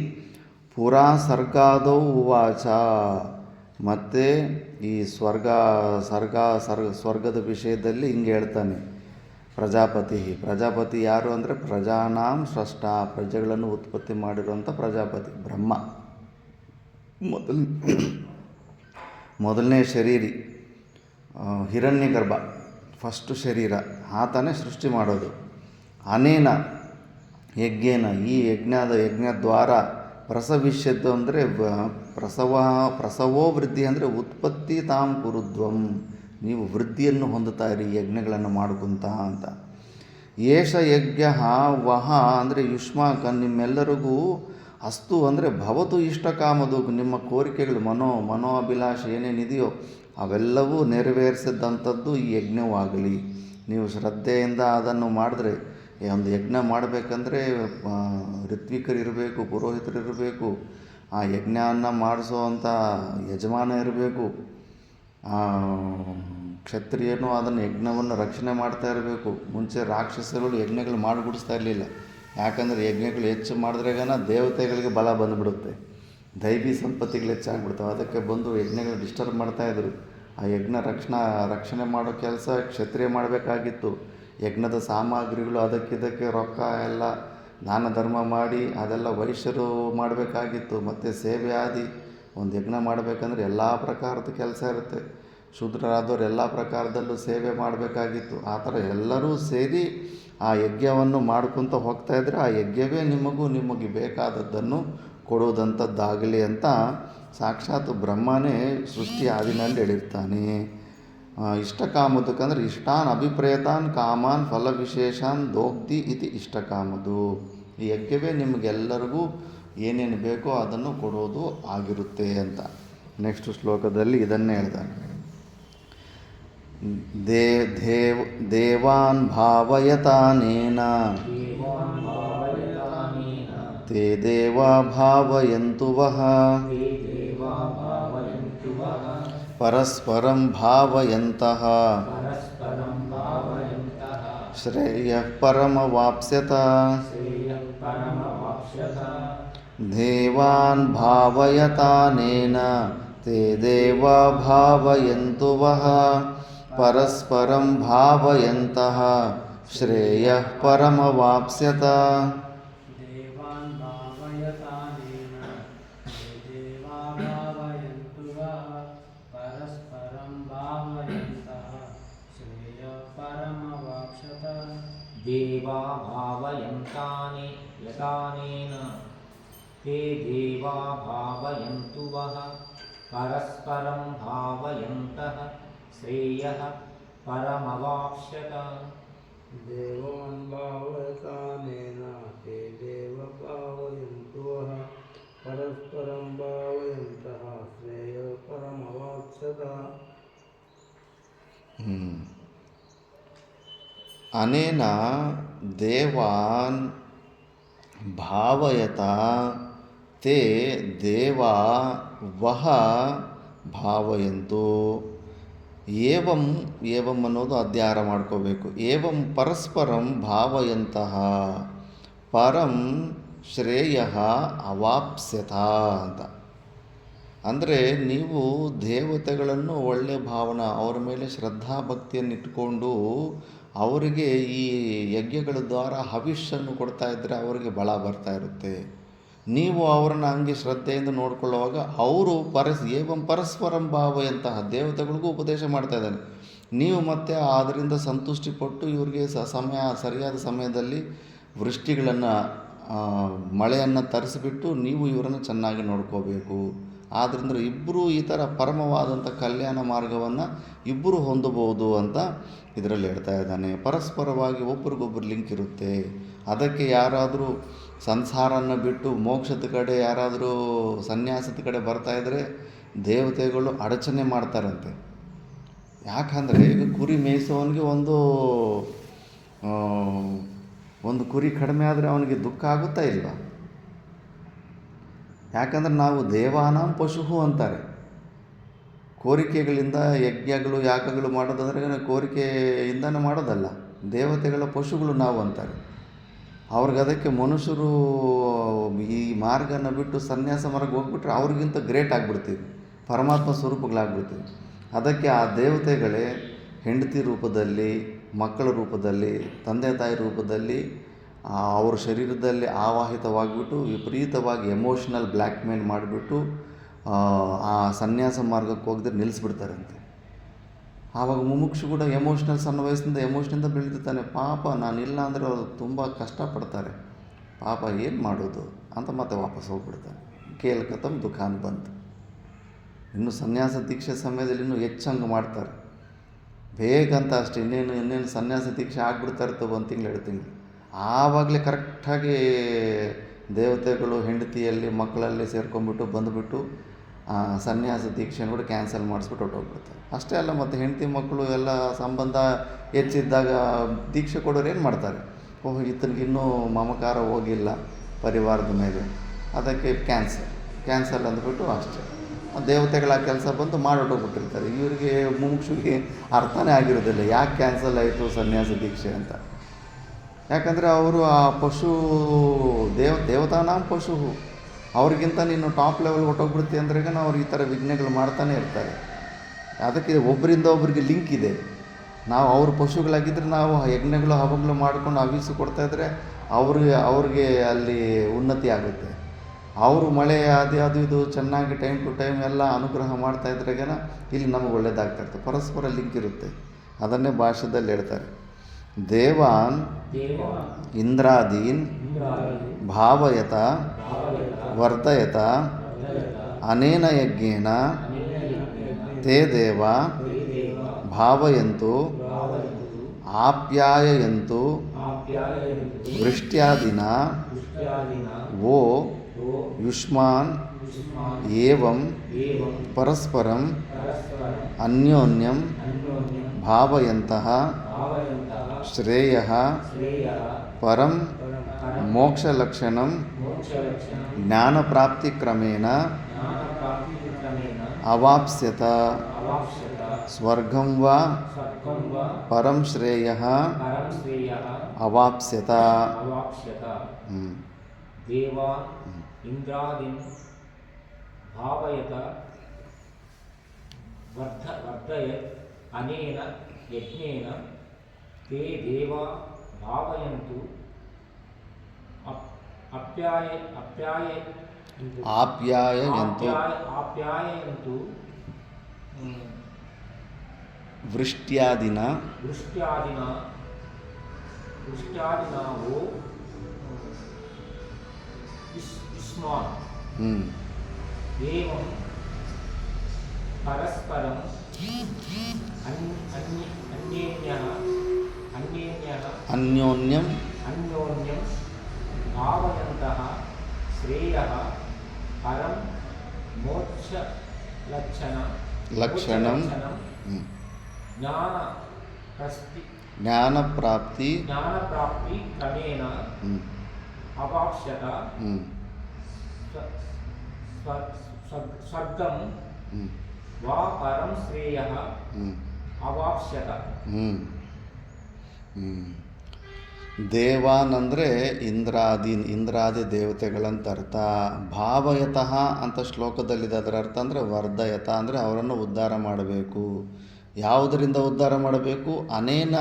ಪುರಾ ಸರ್ಗಾದೌ ಉವಾಚ. ಮತ್ತು ಈ ಸ್ವರ್ಗದ ವಿಷಯದಲ್ಲಿ ಹಿಂಗೆ ಹೇಳ್ತಾನೆ. ಪ್ರಜಾಪತಿ ಯಾರು ಅಂದರೆ ಪ್ರಜಾನಾಂ ಸ್ರಷ್ಟ, ಪ್ರಜೆಗಳನ್ನು ಉತ್ಪತ್ತಿ ಮಾಡಿರುವಂಥ ಪ್ರಜಾಪತಿ ಬ್ರಹ್ಮ. ಮೊದಲನೇ ಶರೀರಿ ಹಿರಣ್ಯಗರ್ಭ, ಫಸ್ಟು ಶರೀರ, ಆತನೇ ಸೃಷ್ಟಿ ಮಾಡೋದು. ಅನೇನ ಯಜ್ಞೇನ, ಈ ಯಜ್ಞದ್ವಾರ ಪ್ರಸವಿಷ್ಯದ್ದು ಅಂದರೆ ಪ್ರಸವೋ ವೃದ್ಧಿ ಅಂದರೆ ಉತ್ಪತ್ತಿ ತಾಂ ಕುರುದ್ವಂ, ನೀವು ವೃದ್ಧಿಯನ್ನು ಹೊಂದುತ್ತಾ ಇರಿ ಯಜ್ಞಗಳನ್ನು ಮಾಡ್ಕೊತ ಅಂತ. ಏಷ ಯಜ್ಞ ವಹ ಅಂದರೆ ಯುಷ್ಮಾಕ, ನಿಮ್ಮೆಲ್ಲರಿಗೂ ಅಸ್ತು ಅಂದರೆ ಭವತು ಇಷ್ಟಕಾಮದು, ನಿಮ್ಮ ಕೋರಿಕೆಗಳು ಮನೋಭಿಲಾಷೆ ಏನೇನಿದೆಯೋ ಅವೆಲ್ಲವೂ ನೆರವೇರಿಸಿದಂಥದ್ದು ಈ ಯಜ್ಞವಾಗಲಿ. ನೀವು ಶ್ರದ್ಧೆಯಿಂದ ಅದನ್ನು ಮಾಡಿದ್ರೆ, ಒಂದು ಯಜ್ಞ ಮಾಡಬೇಕಂದ್ರೆ ಋತ್ವಿಕರಿರಬೇಕು, ಪುರೋಹಿತರಿರಬೇಕು, ಆ ಯಜ್ಞವನ್ನು ಮಾಡಿಸೋವಂಥ ಯಜಮಾನ ಇರಬೇಕು, ಕ್ಷತ್ರಿಯನು ಅದನ್ನು ಯಜ್ಞವನ್ನು ರಕ್ಷಣೆ ಮಾಡ್ತಾ ಇರಬೇಕು. ಮುಂಚೆ ರಾಕ್ಷಸಗಳು ಯಜ್ಞಗಳು ಮಾಡಿಬಿಡಿಸ್ತಾ ಇರಲಿಲ್ಲ. ಯಾಕಂದರೆ ಯಜ್ಞಗಳು ಹೆಚ್ಚು ಮಾಡಿದ್ರೆಗನ ದೇವತೆಗಳಿಗೆ ಬಲ ಬಂದುಬಿಡುತ್ತೆ, ದೈವಿ ಸಂಪತ್ತಿಗಳು ಹೆಚ್ಚಾಗ್ಬಿಡ್ತಾವೆ. ಅದಕ್ಕೆ ಬಂದು ಯಜ್ಞಗಳು ಡಿಸ್ಟರ್ಬ್ ಮಾಡ್ತಾಯಿದ್ರು. ಆ ಯಜ್ಞ ರಕ್ಷಣೆ ಮಾಡೋ ಕೆಲಸ ಕ್ಷತ್ರಿಯ ಮಾಡಬೇಕಾಗಿತ್ತು. ಯಜ್ಞದ ಸಾಮಗ್ರಿಗಳು ಅದಕ್ಕಿದ್ದಕ್ಕೆ ರೊಕ್ಕ ಎಲ್ಲ ದಾನ ಧರ್ಮ ಮಾಡಿ ಅದೆಲ್ಲ ವೈಶ್ಯರು ಮಾಡಬೇಕಾಗಿತ್ತು. ಮತ್ತು ಸೇವೆ ಆದಿ ಒಂದು ಯಜ್ಞ ಮಾಡಬೇಕಂದ್ರೆ ಎಲ್ಲ ಪ್ರಕಾರದ ಕೆಲಸ ಇರುತ್ತೆ. ಶೂದ್ರರಾದವರು ಎಲ್ಲ ಪ್ರಕಾರದಲ್ಲೂ ಸೇವೆ ಮಾಡಬೇಕಾಗಿತ್ತು. ಆ ಥರ ಎಲ್ಲರೂ ಸೇರಿ ಆ ಯಜ್ಞವನ್ನು ಮಾಡ್ಕೊತ ಹೋಗ್ತಾಯಿದ್ರೆ ಆ ಯಜ್ಞವೇ ನಿಮಗೆ ಬೇಕಾದದ್ದನ್ನು ಕೊಡುವುದಂಥದ್ದಾಗಲಿ ಅಂತ ಸಾಕ್ಷಾತ್ ಬ್ರಹ್ಮನೇ ಸೃಷ್ಟಿ ಆದಿನಲ್ಲಿ ಹೇಳಿರ್ತಾನೆ. ಇಷ್ಟಕಾಮದಕ್ಕಂದ್ರೆ ಇಷ್ಟಾನ್ ಅಭಿಪ್ರೇತಾನ್ ಕಾಮಾನ್ ಫಲವಿಶೇಷಾನ್ ದೋಗ್ಧಿ ಇತಿ ಇಷ್ಟಕಾಮದು. ಈ ಯಜ್ಞವೇ ನಿಮಗೆಲ್ಲರಿಗೂ ಏನೇನು ಬೇಕೋ ಅದನ್ನು ಕೊಡೋದು ಆಗಿರುತ್ತೆ ಅಂತ. ನೆಕ್ಸ್ಟ್ ಶ್ಲೋಕದಲ್ಲಿ ಇದನ್ನೇ ಹೇಳ್ತಾನೆ. ದೇವಾನ್ ಭಾವಯತಾನೇನ ते देवा भावयन्तु वः ते देवा भावयन्तु वः परस्परं भावयन्तः परस्परं भावयन्तः श्रेयः परमवाप्स्यत श्रेयः परमवाप्स्यत देवान् भावयतानेन ते देवा भावयन्तु वः परस्परं भावयन्तः श्रेयः परमवाप्स्यत देवान् भावयतानेन ते देवा भावयन्तु वः परस्परं भावयन्तः श्रेयः परमवाप्स्यत देवा भावयन्तानि यतानेन ते देवा भावयन्तु वः परस्परं भावयन्तः श्रेयः परमवाप्स्यत देवान् भावयतानेन ते देव भावयन्तु वः परस्परं भावयन्तः श्रेयः परमवाप्स्यत अनेन देवान् भावयता ते देवा वह ಭಾವಯಂತು ಏವಂ ಏವಂ ಅನ್ನೋದು ಅಧ್ಯಾರ ಮಾಡ್ಕೋಬೇಕು. ಏವಂ ಪರಸ್ಪರಂ ಭಾವಯಂತಹ ಪರಂ ಶ್ರೇಯ ಅವಾಪ್ಸ್ಯತ ಅಂತ. ಅಂದರೆ ನೀವು ದೇವತೆಗಳನ್ನು ಒಳ್ಳೆಯ ಭಾವನಾ ಅವರ ಮೇಲೆ ಶ್ರದ್ಧಾ ಭಕ್ತಿಯನ್ನು ಇಟ್ಕೊಂಡು ಅವರಿಗೆ ಈ ಯಜ್ಞಗಳ ದ್ವಾರ ಹವಿಷ್ಯನ್ನು ಕೊಡ್ತಾ ಇದ್ದರೆ ಅವರಿಗೆ ಬಲ ಬರ್ತಾ ಇರುತ್ತೆ. ನೀವು ಅವರನ್ನು ಹಂಗೆ ಶ್ರದ್ಧೆಯಿಂದ ನೋಡ್ಕೊಳ್ಳುವಾಗ ಅವರು ಏವಂ ಪರಸ್ಪರಂ ಭಾವಯಂತಹ ದೇವತೆಗಳಿಗೂ ಉಪದೇಶ ಮಾಡ್ತಾ ಇದ್ದಾನೆ. ನೀವು ಮತ್ತೆ ಅದರಿಂದ ಸಂತುಷ್ಟಿಪಟ್ಟು ಇವರಿಗೆ ಸರಿಯಾದ ಸಮಯದಲ್ಲಿ ವೃಷ್ಟಿಗಳನ್ನು ಮಳೆಯನ್ನು ತರಿಸಿಬಿಟ್ಟು ನೀವು ಇವರನ್ನು ಚೆನ್ನಾಗಿ ನೋಡ್ಕೋಬೇಕು. ಆದ್ದರಿಂದ ಇಬ್ಬರು ಈ ಥರ ಪರಮವಾದಂಥ ಕಲ್ಯಾಣ ಮಾರ್ಗವನ್ನು ಇಬ್ಬರು ಹೊಂದಬಹುದು ಅಂತ ಇದರಲ್ಲಿ ಹೇಳ್ತಾ ಇದ್ದಾನೆ. ಪರಸ್ಪರವಾಗಿ ಒಬ್ರಿಗೊಬ್ಬರು ಲಿಂಕ್ ಇರುತ್ತೆ. ಅದಕ್ಕೆ ಯಾರಾದರೂ ಸಂಸಾರನ ಬಿಟ್ಟು ಮೋಕ್ಷದ ಕಡೆ ಯಾರಾದರೂ ಸನ್ಯಾಸದ ಕಡೆ ಬರ್ತಾಯಿದ್ರೆ ದೇವತೆಗಳು ಅಡಚಣೆ ಮಾಡ್ತಾರಂತೆ. ಯಾಕಂದರೆ ಈಗ ಕುರಿ ಮೇಯಿಸೋವನಿಗೆ ಒಂದು ಕುರಿ ಕಡಿಮೆ ಆದರೆ ಅವನಿಗೆ ದುಃಖ ಆಗುತ್ತಾ ಇಲ್ವಾ? ಯಾಕಂದರೆ ನಾವು ದೇವಾನಾಂ ಪಶು ಅಂತಾರೆ. ಕೋರಿಕೆಗಳಿಂದ ಯಜ್ಞಗಳು ಯಾಗಗಳು ಮಾಡೋದಂದರೆ ಕೋರಿಕೆಯಿಂದನೇ ಮಾಡೋದಲ್ಲ, ದೇವತೆಗಳ ಪಶುಗಳು ನಾವು ಅಂತಾರೆ. ಅವ್ರಿಗೆ ಅದಕ್ಕೆ ಮನುಷ್ಯರು ಈ ಮಾರ್ಗನ ಬಿಟ್ಟು ಸನ್ಯಾಸ ಮಾರ್ಗ ಹೋಗ್ಬಿಟ್ರೆ ಅವ್ರಿಗಿಂತ ಗ್ರೇಟ್ ಆಗಿಬಿಡ್ತೀವಿ, ಪರಮಾತ್ಮ ಸ್ವರೂಪಗಳಾಗ್ಬಿಡ್ತೀವಿ. ಅದಕ್ಕೆ ಆ ದೇವತೆಗಳೇ ಹೆಂಡತಿ ರೂಪದಲ್ಲಿ, ಮಕ್ಕಳ ರೂಪದಲ್ಲಿ, ತಂದೆ ತಾಯಿ ರೂಪದಲ್ಲಿ ಅವ್ರ ಶರೀರದಲ್ಲಿ ಆವಾಹಿತವಾಗಿಬಿಟ್ಟು ವಿಪರೀತವಾಗಿ ಎಮೋಷ್ನಲ್ ಬ್ಲ್ಯಾಕ್ಮೇಲ್ ಮಾಡಿಬಿಟ್ಟು ಆ ಸನ್ಯಾಸ ಮಾರ್ಗಕ್ಕೆ ಹೋಗಿದ್ರೆ ನಿಲ್ಲಿಸ್ಬಿಡ್ತಾರಂತೆ. ಆವಾಗ ಮುಮುಕ್ಷು ಕೂಡ ಎಮೋಷ್ನಲ್ ಸಣ್ಣ ವಯಸ್ಸಿಂದ ಎಮೋಷ್ನಿಂದ ಬೆಳೆದಿರ್ತಾನೆ. ಪಾಪ ನಾನಿಲ್ಲ ಅಂದರೆ ಅವರು ತುಂಬ ಕಷ್ಟಪಡ್ತಾರೆ, ಪಾಪ ಏನು ಮಾಡೋದು ಅಂತ ಮತ್ತೆ ವಾಪಸ್ ಹೋಗ್ಬಿಡ್ತಾನೆ. ಕೇಲ್ಕತಮ್ ದುಃಖಾನ್ ಬಂತು. ಇನ್ನು ಸನ್ಯಾಸ ದೀಕ್ಷೆ ಸಮಯದಲ್ಲಿ ಇನ್ನೂ ಹೆಚ್ಚಂಗೆ ಮಾಡ್ತಾರೆ. ಬೇಗಂತ ಅಷ್ಟೇ ಇನ್ನೇನು ಸನ್ಯಾಸ ದೀಕ್ಷೆ ಆಗ್ಬಿಡ್ತಾ ಇರ್ತವೆ 1 ತಿಂಗಳು 2 ತಿಂಗಳು. ಆವಾಗಲೇ ಕರೆಕ್ಟಾಗಿ ದೇವತೆಗಳು ಹೆಂಡತಿಯಲ್ಲಿ ಮಕ್ಕಳಲ್ಲಿ ಸೇರ್ಕೊಂಡ್ಬಿಟ್ಟು ಬಂದುಬಿಟ್ಟು ಸನ್ಯಾಸ ದೀಕ್ಷೆನ ಕೂಡ ಕ್ಯಾನ್ಸಲ್ ಮಾಡಿಸ್ಬಿಟ್ಟು ಹೊರಟೋಗ್ಬಿಡ್ತಾರೆ. ಅಷ್ಟೇ ಅಲ್ಲ, ಮತ್ತು ಹೆಂಡತಿ ಮಕ್ಕಳು ಎಲ್ಲ ಸಂಬಂಧ ಹೆಚ್ಚಿದ್ದಾಗ ದೀಕ್ಷೆ ಕೊಡೋರು ಏನು ಮಾಡ್ತಾರೆ? ಓಹ್, ಈತನಿಗಿನ್ನೂ ಮಮಕಾರ ಹೋಗಿಲ್ಲ ಪರಿವಾರದ ಮೇಲೆ, ಅದಕ್ಕೆ ಕ್ಯಾನ್ಸಲ್ ಅಂದ್ಬಿಟ್ಟು ಅಷ್ಟೇ ದೇವತೆಗಳ ಕೆಲಸ ಬಂದು ಮಾಡಿಬಿಟ್ಟಿರ್ತಾರೆ. ಇವರಿಗೆ ಮುಮುಕ್ಷುಗೆ ಅರ್ಥನೇ ಆಗಿರೋದಿಲ್ಲ ಯಾಕೆ ಕ್ಯಾನ್ಸಲ್ ಆಯಿತು ಸನ್ಯಾಸ ದೀಕ್ಷೆ ಅಂತ. ಯಾಕಂದರೆ ಅವರು ಆ ಪಶು ದೇವತಾನಾಂ ಪಶು, ಅವ್ರಿಗಿಂತ ನೀನು ಟಾಪ್ ಲೆವೆಲ್ ಹೊಟ್ಟೋಗ್ಬಿಡ್ತಿ ಅಂದ್ರೆ ಅವ್ರು ಈ ಥರ ವಿಘ್ನೆಗಳು ಮಾಡ್ತಾನೆ ಇರ್ತಾರೆ. ಅದಕ್ಕೆ ಒಬ್ಬರಿಂದ ಒಬ್ಬರಿಗೆ ಲಿಂಕ್ ಇದೆ. ನಾವು ಅವ್ರ ಪಶುಗಳಾಗಿದ್ದರೆ ನಾವು ಯಜ್ಞಗಳು ಹಬ್ಬಗಳು ಮಾಡ್ಕೊಂಡು ಹವಿಸು ಕೊಡ್ತಾಯಿದ್ರೆ ಅವ್ರಿಗೆ ಅಲ್ಲಿ ಉನ್ನತಿ ಆಗುತ್ತೆ. ಅವರು ಮಳೆ ಅದು ಇದು ಚೆನ್ನಾಗಿ ಟೈಮ್ ಟು ಟೈಮ್ ಎಲ್ಲ ಅನುಗ್ರಹ ಮಾಡ್ತಾಯಿದ್ರಾಗೇನ ಇಲ್ಲಿ ನಮಗೆ ಒಳ್ಳೇದಾಗ್ತಾಯಿರ್ತದೆ. ಪರಸ್ಪರ ಲಿಂಕ್ ಇರುತ್ತೆ. ಅದನ್ನೇ ಭಾಷೆದಲ್ಲಿ ಹೇಳ್ತಾರೆ, ದೇವಾನ್ ಇಂದ್ರಾದೀನ್ ಭಾವಯತ ವರ್ಧಯತ ಅನೇನ ಯಜ್ಞೇನ ತೇ ದೇವ ಭಾವಯಂತು ಆಪ್ಯಾಯಯಂತು ವೃಷ್ಟ್ಯಾದಿನ ವೋ ಯುಷ್ಮಾನ್ ಏವಂ ಪರಸ್ಪರಂ ಅನ್ಯೋನ್ಯಂ ಭಾವಯಂತಹ ಶ್ರೇಯಃ ಪರಂ ಮೋಕ್ಷಲಕ್ಷಣಂ मोक्षलक्षणं ಜ್ಞಾನಪ್ರಾಪ್ತಿಕ್ರಮೇಣ ज्ञानप्राप्तिक्रमेण ಅವಾಪ್ಸ್ಯತ अवाप्स्यत ಸ್ವರ್ಗಂ ವಾ स्वर्गं वा ಪರಂ ಶ್ರೇಯಃ परं श्रेयः ಅವಾಪ್ಸ್ಯತ. अवाप्स्यत ಹ್ಮ್. देवान् इन्द्रादीन् भावयत वर्धयत् अनेन यज्ञेन ते देवा भावयन्तु ಆಪ್ಯಾಯಯಂತು आप्यायन्तु ವೃಷ್ಟ್ಯಾದಿನ वृष्ट्यादिना वो युष्मान् ಹ್ಮ್. एवं परस्परं ಅನ್ಯೋನ್ಯಂ अन्योन्यं भावयन्तः श्रेयः परं मोक्षलक्षणं ಲಕ್ಷಣಂ ಹ್ಮ್. ಜ್ಞಾನಪ್ರಾಪ್ತಿ ज्ञानप्राप्ति क्रमेण ಹ್ಮ್. अवाप्स्यत ಹ್ಮ್. स्वर्गं ಹ್ಮ್. वा परं श्रेयः ಹ್ಮ್. अवाप्स्यत ಹ್ಮ್. ಹ್ಮ್. ದೇವಾನಂದರೆ ಇಂದ್ರಾದಿ ದೇವತೆಗಳಂತ ಅರ್ಥ. ಭಾವಯತಃ ಅಂತ ಶ್ಲೋಕದಲ್ಲಿದೆ. ಅದರ ಅರ್ಥ ಅಂದರೆ ವರ್ಧಯತ ಅಂದರೆ ಅವರನ್ನು ಉದ್ಧಾರ ಮಾಡಬೇಕು. ಯಾವುದರಿಂದ ಉದ್ಧಾರ ಮಾಡಬೇಕು? ಅನೇನ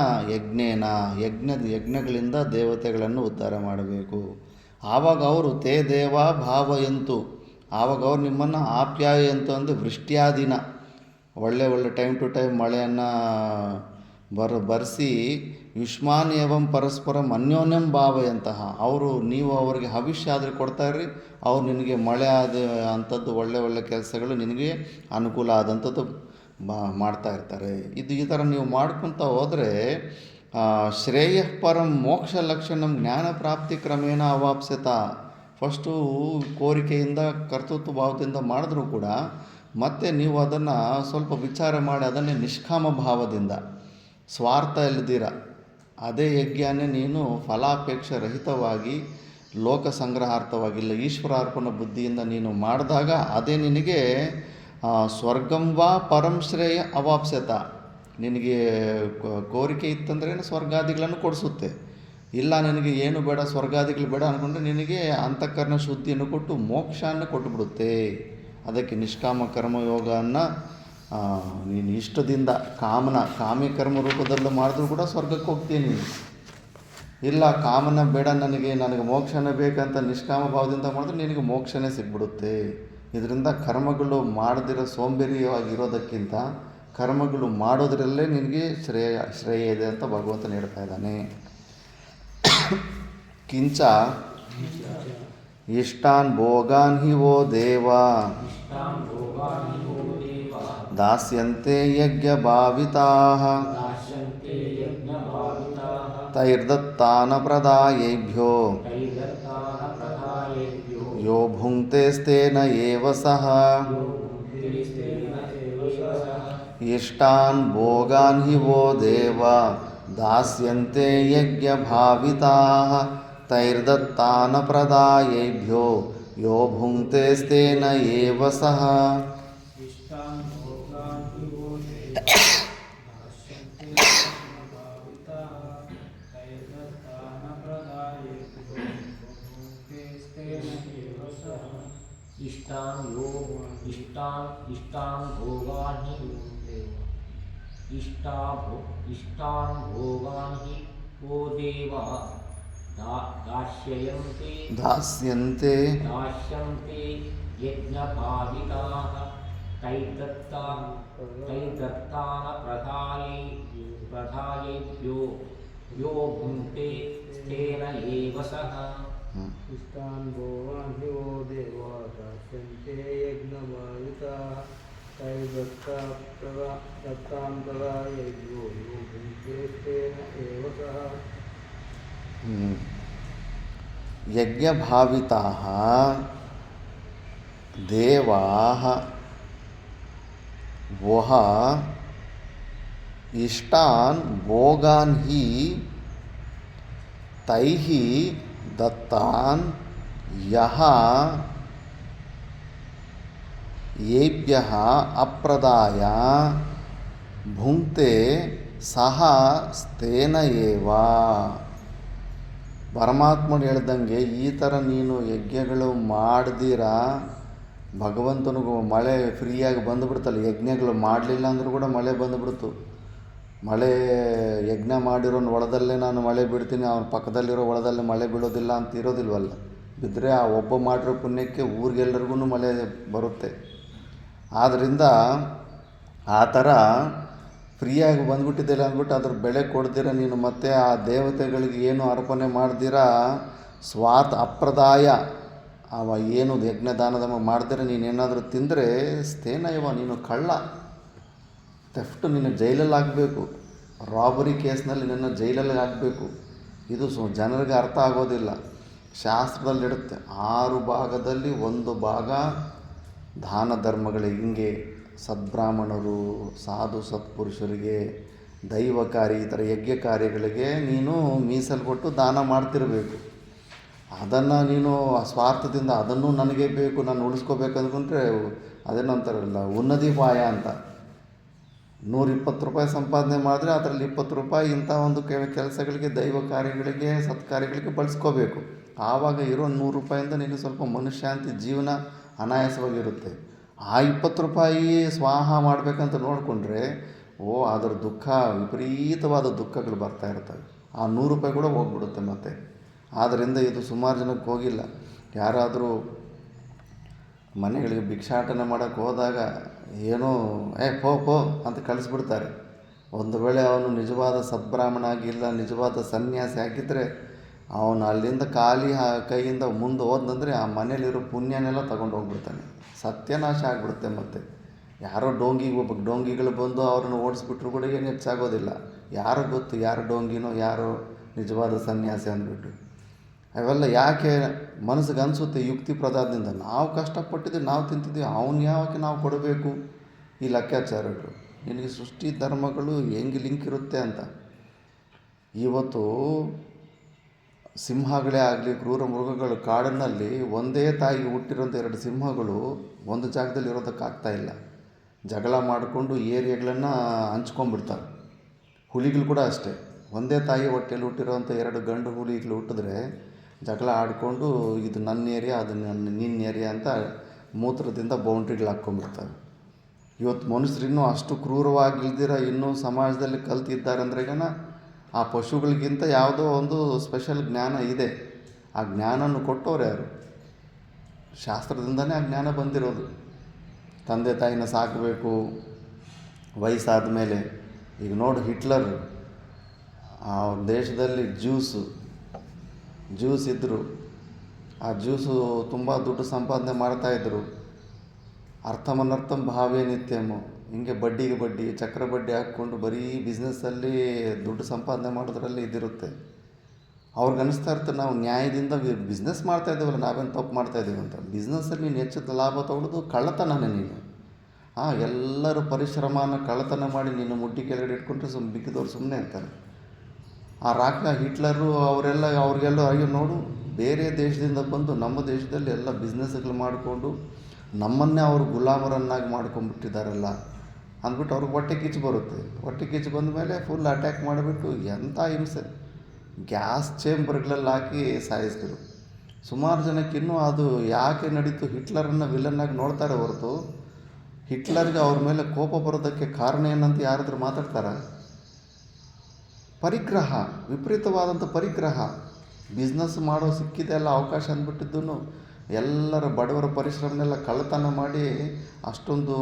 ಯಜ್ಞಗಳಿಂದ ದೇವತೆಗಳನ್ನು ಉದ್ಧಾರ ಮಾಡಬೇಕು. ಆವಾಗ ಅವರು ತೇ ದೇವ ಭಾವಯಂತು, ಆವಾಗ ಅವ್ರು ನಿಮ್ಮನ್ನು ಆಪ್ಯಾಯಂತು ಅಂದರೆ ವೃಷ್ಟ್ಯಾದಿನ ಒಳ್ಳೆ ಟೈಮ್ ಟು ಟೈಮ್ ಮಳೆಯನ್ನು ಬರೆಸಿ ಯುಷ್ಮಾನ್ ಏವಂ ಪರಸ್ಪರಂ ಅನ್ಯೋನ್ಯಂ ಭಾವಯಂತಹ, ನೀವು ಅವರಿಗೆ ಭವಿಷ್ಯ ಆದರೆ ಕೊಡ್ತಾಯಿರ್ರಿ, ಅವ್ರು ನಿನಗೆ ಮಳೆ ಆದ ಅಂಥದ್ದು ಒಳ್ಳೆ ಕೆಲಸಗಳು ನಿನಗೆ ಅನುಕೂಲ ಆದಂಥದ್ದು ಮಾಡ್ತಾ ಇರ್ತಾರೆ. ಈ ಥರ ನೀವು ಮಾಡ್ಕೊತ ಹೋದರೆ ಶ್ರೇಯ ಪರಂ ಮೋಕ್ಷ ಲಕ್ಷಣಂ ಜ್ಞಾನ ಪ್ರಾಪ್ತಿ ಕ್ರಮೇಣ ಅವಾಪ್ಸ್ಯತ. ಫಸ್ಟು ಕೋರಿಕೆಯಿಂದ ಕರ್ತೃತ್ವ ಭಾವದಿಂದ ಮಾಡಿದ್ರೂ ಕೂಡ ಮತ್ತೆ ನೀವು ಅದನ್ನು ಸ್ವಲ್ಪ ವಿಚಾರ ಮಾಡಿ ಅದನ್ನೇ ನಿಷ್ಕಾಮ ಭಾವದಿಂದ ಸ್ವಾರ್ಥ ಇಲ್ಲದಿರ ಅದೇ ಯಜ್ಞನೇ ನೀನು ಫಲಾಪೇಕ್ಷೆ ರಹಿತವಾಗಿ ಲೋಕ ಸಂಗ್ರಹಾರ್ಥವಾಗಿಲ್ಲ ಈಶ್ವರಾರ್ಪಣ ಬುದ್ಧಿಯಿಂದ ನೀನು ಮಾಡಿದಾಗ ಅದೇ ನಿನಗೆ ಸ್ವರ್ಗಂ ವಾ ಪರಂ ಶ್ರೇಯ ಅವಾಪ್ಸ್ಯತ. ನಿನಗೆ ಕೋರಿಕೆ ಇತ್ತಂದ್ರೆ ಸ್ವರ್ಗಾದಿಗಳನ್ನು ಕೊಡಿಸುತ್ತೆ. ಇಲ್ಲ ನಿನಗೆ ಏನು ಬೇಡ ಸ್ವರ್ಗಾದಿಗಳು ಬೇಡ ಅಂದ್ಕೊಂಡ್ರೆ ನಿನಗೆ ಅಂತಃಕರಣ ಶುದ್ಧಿಯನ್ನು ಕೊಟ್ಟು ಮೋಕ್ಷವನ್ನು ಕೊಟ್ಟುಬಿಡುತ್ತೆ. ಅದಕ್ಕೆ ನಿಷ್ಕಾಮ ಕರ್ಮಯೋಗವನ್ನು ನೀನು ಇಷ್ಟದಿಂದ ಕಾಮಿ ಕರ್ಮ ರೂಪದಲ್ಲೂ ಮಾಡಿದ್ರೂ ಕೂಡ ಸ್ವರ್ಗಕ್ಕೆ ಹೋಗ್ತೀನಿ. ಇಲ್ಲ ಕಾಮನ ಬೇಡ ನನಗೆ ಮೋಕ್ಷನೇ ಬೇಕಂತ ನಿಷ್ಕಾಮ ಭಾವದಿಂದ ಮಾಡಿದ್ರೆ ನಿನಗೆ ಮೋಕ್ಷನೇ ಸಿಗ್ಬಿಡುತ್ತೆ. ಇದರಿಂದ ಕರ್ಮಗಳು ಮಾಡದಿರೋ ಸೋಂಬೇರಿಯಾಗಿರೋದಕ್ಕಿಂತ ಕರ್ಮಗಳು ಮಾಡೋದ್ರಲ್ಲೇ ನಿನಗೆ ಶ್ರೇಯ ಇದೆ ಅಂತ ಭಗವಂತನ ಹೇಳ್ತಾ ಇದ್ದಾನೆ. ಕಿಂಚ ಇಷ್ಟಾನ್ ಭೋಗಾನ್ ಹಿ ವೋ ದೇವ ದಾಸ್ಯಂತೆ ಯಜ್ಞ ಭಾವಿತಾಃ ತೈರ್ದತ್ತಾನ ಪ್ರದಾಯೇಭ್ಯೋ ಯೋ ಭುಂಕ್ತೇಸ್ತೇನ ಏವ ಸಹ. ಇಷ್ಟಾನ್ ಭೋಗಾನ್ ಹಿ ವೋ ದೇವ ದಾಸ್ಯಂತೆ ಯಜ್ಞ ಭಾವಿತಾಃ ತೈರ್ದತ್ತಾನ ಪ್ರದಾಯೇಭ್ಯೋ ಯೋ ಭುಂಕ್ತೇಸ್ತೇನ ಏವ ಸಹ. इष्टान् भोगान् हि वो देवा दास्यन्ते यज्ञभाविताः तैर्दत्तान प्रदायेभ्यो यो भुङ्क्ते तेन एव सः. इष्टान् भोगान् हि वो देवा दास्यन्ते यज्ञभाविताः तैर्दत्तान् प्रदायेभ्यो यो भुङ्क्ते तेन एव सः. यज्ञभाविताः देवाः वह इष्टान् भोगान् हि तैः दत्तान् ಯಹ ಯೇಭ್ಯಃ ಅಪ್ರದಾಯ ಭುಂಕ್ತೆ ಸಹ ಸ್ಥೇನ ಏವ. ಪರಮಾತ್ಮನು ಹೇಳ್ದಂಗೆ ಈ ಥರ ನೀನು ಯಜ್ಞಗಳು ಮಾಡ್ದಿರ ಭಗವಂತನಿಗೂ ಮಳೆ ಫ್ರೀಯಾಗಿ ಬಂದುಬಿಡ್ತಲ್ಲ. ಯಜ್ಞಗಳು ಮಾಡಲಿಲ್ಲ ಅಂದರೂ ಕೂಡ ಮಳೆ ಬಂದುಬಿಡ್ತು. ಮಳೆ ಯಜ್ಞ ಮಾಡಿರೋನು ಹೊಲದಲ್ಲೇ ನಾನು ಮಳೆ ಬಿಡ್ತೀನಿ, ಅವನ ಪಕ್ಕದಲ್ಲಿರೋ ಹೊಲದಲ್ಲೇ ಮಳೆ ಬೀಳೋದಿಲ್ಲ ಅಂತ ಇರೋದಿಲ್ವಲ್ಲ. ಬಿದ್ದರೆ ಆ ಒಬ್ಬ ಮಾಡಿರೋ ಪುಣ್ಯಕ್ಕೆ ಊರಿಗೆಲ್ಲರಿಗೂ ಮಳೆ ಬರುತ್ತೆ. ಆದ್ದರಿಂದ ಆ ಥರ ಫ್ರೀಯಾಗಿ ಬಂದ್ಬಿಟ್ಟಿದ್ದಿಲ್ಲ ಅಂದ್ಬಿಟ್ಟು ಅದ್ರ ಬೆಳೆ ಕೊಡ್ದಿರ ನೀನು ಮತ್ತೆ ಆ ದೇವತೆಗಳಿಗೆ ಏನು ಅರ್ಪಣೆ ಮಾಡ್ದಿರ ಸ್ವಾರ್ಥ ಅಪ್ರದಾಯ ಅವ ಏನು ಯಜ್ಞ ದಾನದ ಮಾಡ್ದಿರ ನೀನೇನಾದರೂ ತಿಂದರೆ ಸ್ಥೇನ ಇವ, ನೀನು ಕಳ್ಳ, ಥೆಫ್ಟ್, ನಿನ್ನ ಜೈಲಲ್ಲಿ ಹಾಕಬೇಕು. ರಾಬರಿ ಕೇಸ್ನಲ್ಲಿ ನಿನ್ನ ಜೈಲಲ್ಲಿ ಹಾಕಬೇಕು. ಇದು ಜನರಿಗೆ ಅರ್ಥ ಆಗೋದಿಲ್ಲ. ಶಾಸ್ತ್ರದಲ್ಲಿಡುತ್ತೆ 6 ಭಾಗದಲ್ಲಿ 1 ಭಾಗ ದಾನ ಧರ್ಮಗಳಿಗೆ. ಹಿಂಗೆ ಸದ್ಬ್ರಾಹ್ಮಣರು, ಸಾಧು ಸತ್ಪುರುಷರಿಗೆ, ದೈವ ಕಾರ್ಯ, ಈ ಥರ ಯಜ್ಞ ಕಾರ್ಯಗಳಿಗೆ ನೀನು ಮೀಸಲು ಕೊಟ್ಟು ದಾನ ಮಾಡ್ತಿರಬೇಕು. ಅದನ್ನು ನೀನು ಸ್ವಾರ್ಥದಿಂದ ಅದನ್ನು ನನಗೆ ಬೇಕು, ನಾನು ಉಳಿಸ್ಕೋಬೇಕು ಅಂದ್ಕೊಂಡ್ರೆ ಅದೇನಂತಾರಲ್ಲ ಉನ್ನತಿಪಾಯ ಅಂತ. 120 ರೂಪಾಯಿ ಸಂಪಾದನೆ ಮಾಡಿದ್ರೆ ಅದರಲ್ಲಿ 20 ರೂಪಾಯಿ ಇಂಥ ಒಂದು ಕೆಲಸಗಳಿಗೆ, ದೈವ ಕಾರ್ಯಗಳಿಗೆ, ಸತ್ಕಾರ್ಯಗಳಿಗೆ ಬಳಸ್ಕೋಬೇಕು. ಆವಾಗ ಇರೋ 100 ರೂಪಾಯಿಂದ ನೀನು ಸ್ವಲ್ಪ ಮನುಷ್ಯಾಂತಿ ಜೀವನ ಅನಾಯಾಸವಾಗಿರುತ್ತೆ. ಆ 20 ರೂಪಾಯಿ ಸ್ವಾಹ ಮಾಡಬೇಕಂತ ನೋಡಿಕೊಂಡ್ರೆ ಅದರ ದುಃಖ, ವಿಪರೀತವಾದ ದುಃಖಗಳು ಬರ್ತಾ ಇರ್ತವೆ. ಆ 100 ರೂಪಾಯಿ ಕೂಡ ಹೋಗ್ಬಿಡುತ್ತೆ ಮತ್ತೆ. ಆದ್ದರಿಂದ ಇದು ಸುಮಾರು ಜನಕ್ಕೆ ಹೋಗಿಲ್ಲ. ಯಾರಾದರೂ ಮನೆಗಳಿಗೆ ಭಿಕ್ಷಾಟನೆ ಮಾಡೋಕ್ಕೆ ಹೋದಾಗ ಏನೋ ಪೋ ಅಂತ ಕಳಿಸ್ಬಿಡ್ತಾರೆ. ಒಂದು ವೇಳೆ ಅವನು ನಿಜವಾದ ಸದ್ಬ್ರಾಹ್ಮಣ ಆಗಿಲ್ಲ, ನಿಜವಾದ ಸನ್ಯಾಸಿ ಆಗಿದ್ದರೆ ಅವನು ಅಲ್ಲಿಂದ ಖಾಲಿ ಕೈಯಿಂದ ಮುಂದೆ ಹೋದಂದರೆ ಆ ಮನೇಲಿರೋ ಪುಣ್ಯನೆಲ್ಲ ತಗೊಂಡು ಹೋಗ್ಬಿಡ್ತಾನೆ. ಸತ್ಯನಾಶ ಆಗಿಬಿಡುತ್ತೆ. ಮತ್ತು ಯಾರೋ ಡೋಂಗಿಗಳು ಬಂದು ಅವ್ರನ್ನ ಓಡಿಸ್ಬಿಟ್ರು ಕೂಡ ಏನು ಹೆಚ್ಚಾಗೋದಿಲ್ಲ. ಯಾರೋ ಗೊತ್ತು ಯಾರು ಡೋಂಗಿನೋ ಯಾರೋ ನಿಜವಾದ ಸನ್ಯಾಸಿ ಅಂದ್ಬಿಟ್ಟು. ಅವೆಲ್ಲ ಯಾಕೆ ಮನಸ್ಸಿಗೆ ಅನಿಸುತ್ತೆ ಯುಕ್ತಿ ಪ್ರದಾನದಿಂದ. ನಾವು ಕಷ್ಟಪಟ್ಟಿದ್ದೀವಿ, ನಾವು ತಿಂತಿದ್ದೀವಿ, ಅವನು ಯಾವಕ್ಕೆ ನಾವು ಕೊಡಬೇಕು? ಈ ಲೆಕ್ಕಾಚಾರಗಳು ನಿನಗೆ ಸೃಷ್ಟಿ ಧರ್ಮಗಳು ಹೆಂಗೆ ಲಿಂಕ್ ಇರುತ್ತೆ ಅಂತ. ಇವತ್ತು ಸಿಂಹಗಳೇ ಆಗಲಿ, ಕ್ರೂರ ಮೃಗಗಳು ಕಾಡಿನಲ್ಲಿ ಒಂದೇ ತಾಯಿಗೆ ಹುಟ್ಟಿರೋಂಥ 2 ಸಿಂಹಗಳು ಒಂದು ಜಾಗದಲ್ಲಿ ಇರೋದಕ್ಕಾಗ್ತಾಯಿಲ್ಲ. ಜಗಳ ಮಾಡಿಕೊಂಡು ಏರಿಯಾಗಳನ್ನು ಹಂಚ್ಕೊಂಡ್ಬಿಡ್ತಾರೆ. ಹುಲಿಗಳು ಕೂಡ ಅಷ್ಟೇ. ಒಂದೇ ತಾಯಿ ಹೊಟ್ಟೆಯಲ್ಲಿ ಹುಟ್ಟಿರೋಂಥ 2 ಗಂಡು ಹುಲಿಗಳು ಹುಟ್ಟಿದ್ರೆ ಜಗಳ ಆಡಿಕೊಂಡು ಇದು ನನ್ನ ಏರಿಯಾ, ಅದು ನಿನ್ನ ಏರಿಯಾ ಅಂತ ಮೂತ್ರದಿಂದ ಬೌಂಡ್ರಿಗಳು ಹಾಕ್ಕೊಂಡ್ಬಿಡ್ತಾರೆ. ಇವತ್ತು ಮನುಷ್ಯರು ಇನ್ನೂ ಅಷ್ಟು ಕ್ರೂರವಾಗಿಲ್ದಿರ ಇನ್ನೂ ಸಮಾಜದಲ್ಲಿ ಕಲ್ತಿದ್ದಾರೆ ಅಂದ್ರೆಗನ ಆ ಪಶುಗಳಿಗಿಂತ ಯಾವುದೋ ಒಂದು ಸ್ಪೆಷಲ್ ಜ್ಞಾನ ಇದೆ. ಆ ಜ್ಞಾನವನ್ನು ಕೊಟ್ಟವ್ರು ಯಾರು? ಶಾಸ್ತ್ರದಿಂದನೇ ಆ ಜ್ಞಾನ ಬಂದಿರೋದು. ತಂದೆ ತಾಯಿನ ಸಾಕಬೇಕು ವಯಸ್ಸಾದ ಮೇಲೆ. ಈಗ ನೋಡು, ಹಿಟ್ಲರ್ ಆ ದೇಶದಲ್ಲಿ ಜ್ಯೂಸ್ ಇದ್ದರು. ಆ ಜ್ಯೂಸು ತುಂಬ ದುಡ್ಡು ಸಂಪಾದನೆ ಮಾಡ್ತಾಯಿದ್ರು. ಅರ್ಥಮನರ್ಥಂ ಭಾವೇ ನಿತ್ಯಮು, ಹಿಂಗೆ ಬಡ್ಡಿಗೆ ಬಡ್ಡಿ, ಚಕ್ರ ಬಡ್ಡಿ ಹಾಕ್ಕೊಂಡು ಬರೀ ಬಿಸ್ನೆಸ್ಸಲ್ಲಿ ದುಡ್ಡು ಸಂಪಾದನೆ ಮಾಡೋದ್ರಲ್ಲಿ ಇದಿರುತ್ತೆ. ಅವ್ರಿಗೆ ಅನ್ನಿಸ್ತಾ ಇರ್ತದೆ ನಾವು ನ್ಯಾಯದಿಂದ ಬಿಸ್ನೆಸ್ ಮಾಡ್ತಾಯಿದ್ದೀವಲ್ಲ, ನಾವೇನು ತಪ್ಪು ಮಾಡ್ತಾಯಿದ್ದೀವಿ ಅಂತ. ಬಿಸ್ನೆಸ್ಸಲ್ಲಿ ನೀನು ಹೆಚ್ಚು ಲಾಭ ತೊಗೊಳ್ಳೋದು ಕಳ್ಳತನನೇ ನೀನು. ಎಲ್ಲರೂ ಪರಿಶ್ರಮನ ಕಳ್ಳತನ ಮಾಡಿ ನೀನು ಮುಟ್ಟಿ ಕೆಳಗಡೆ ಇಟ್ಕೊಂಡ್ರೆ ಬಿಕ್ಕಿದವ್ರು ಸುಮ್ಮನೆ ಇರ್ತಾರೆ. ಆ ಹಿಟ್ಲರು ಅವ್ರಿಗೆಲ್ಲ ಅಯ್ಯೋ ನೋಡು, ಬೇರೆ ದೇಶದಿಂದ ಬಂದು ನಮ್ಮ ದೇಶದಲ್ಲಿ ಎಲ್ಲ ಬಿಸ್ನೆಸ್ಗಳು ಮಾಡಿಕೊಂಡು ನಮ್ಮನ್ನೇ ಅವರು ಗುಲಾಮರನ್ನಾಗಿ ಮಾಡ್ಕೊಂಡ್ಬಿಟ್ಟಿದ್ದಾರಲ್ಲ ಅಂದ್ಬಿಟ್ಟು ಅವ್ರಿಗೆ ಹೊಟ್ಟೆ ಕಿಚ್ಚು ಬರುತ್ತೆ. ಹೊಟ್ಟೆ ಕಿಚ್ಚು ಬಂದ ಮೇಲೆ ಫುಲ್ ಅಟ್ಯಾಕ್ ಮಾಡಿಬಿಟ್ಟು ಎಂಥ ಹಿಂಸೆ, ಗ್ಯಾಸ್ ಚೇಂಬರ್ಗಳಲ್ಲಿ ಹಾಕಿ ಸಾಯಿಸಿದ್ರು. ಸುಮಾರು ಜನಕ್ಕೆ ಇನ್ನೂ ಅದು ಯಾಕೆ ನಡೀತು, ಹಿಟ್ಲರನ್ನು ವಿಲನ್ನಾಗಿ ನೋಡ್ತಾರೆ ಹೊರತು ಹಿಟ್ಲರ್ಗೆ ಅವ್ರ ಮೇಲೆ ಕೋಪ ಬರೋದಕ್ಕೆ ಕಾರಣ ಏನಂತ ಯಾರಾದರೂ ಮಾತಾಡ್ತಾರ? ಪರಿಗ್ರಹ, ವಿಪರೀತವಾದಂಥ ಪರಿಗ್ರಹ. ಬಿಸ್ನೆಸ್ ಮಾಡೋ ಸಿಕ್ಕಿದೆ ಎಲ್ಲ ಅವಕಾಶ ಅಂದ್ಬಿಟ್ಟಿದ್ದು ಎಲ್ಲರ ಬಡವರ ಪರಿಶ್ರಮನೆಲ್ಲ ಕಳ್ಳತನ ಮಾಡಿ ಅಷ್ಟೊಂದು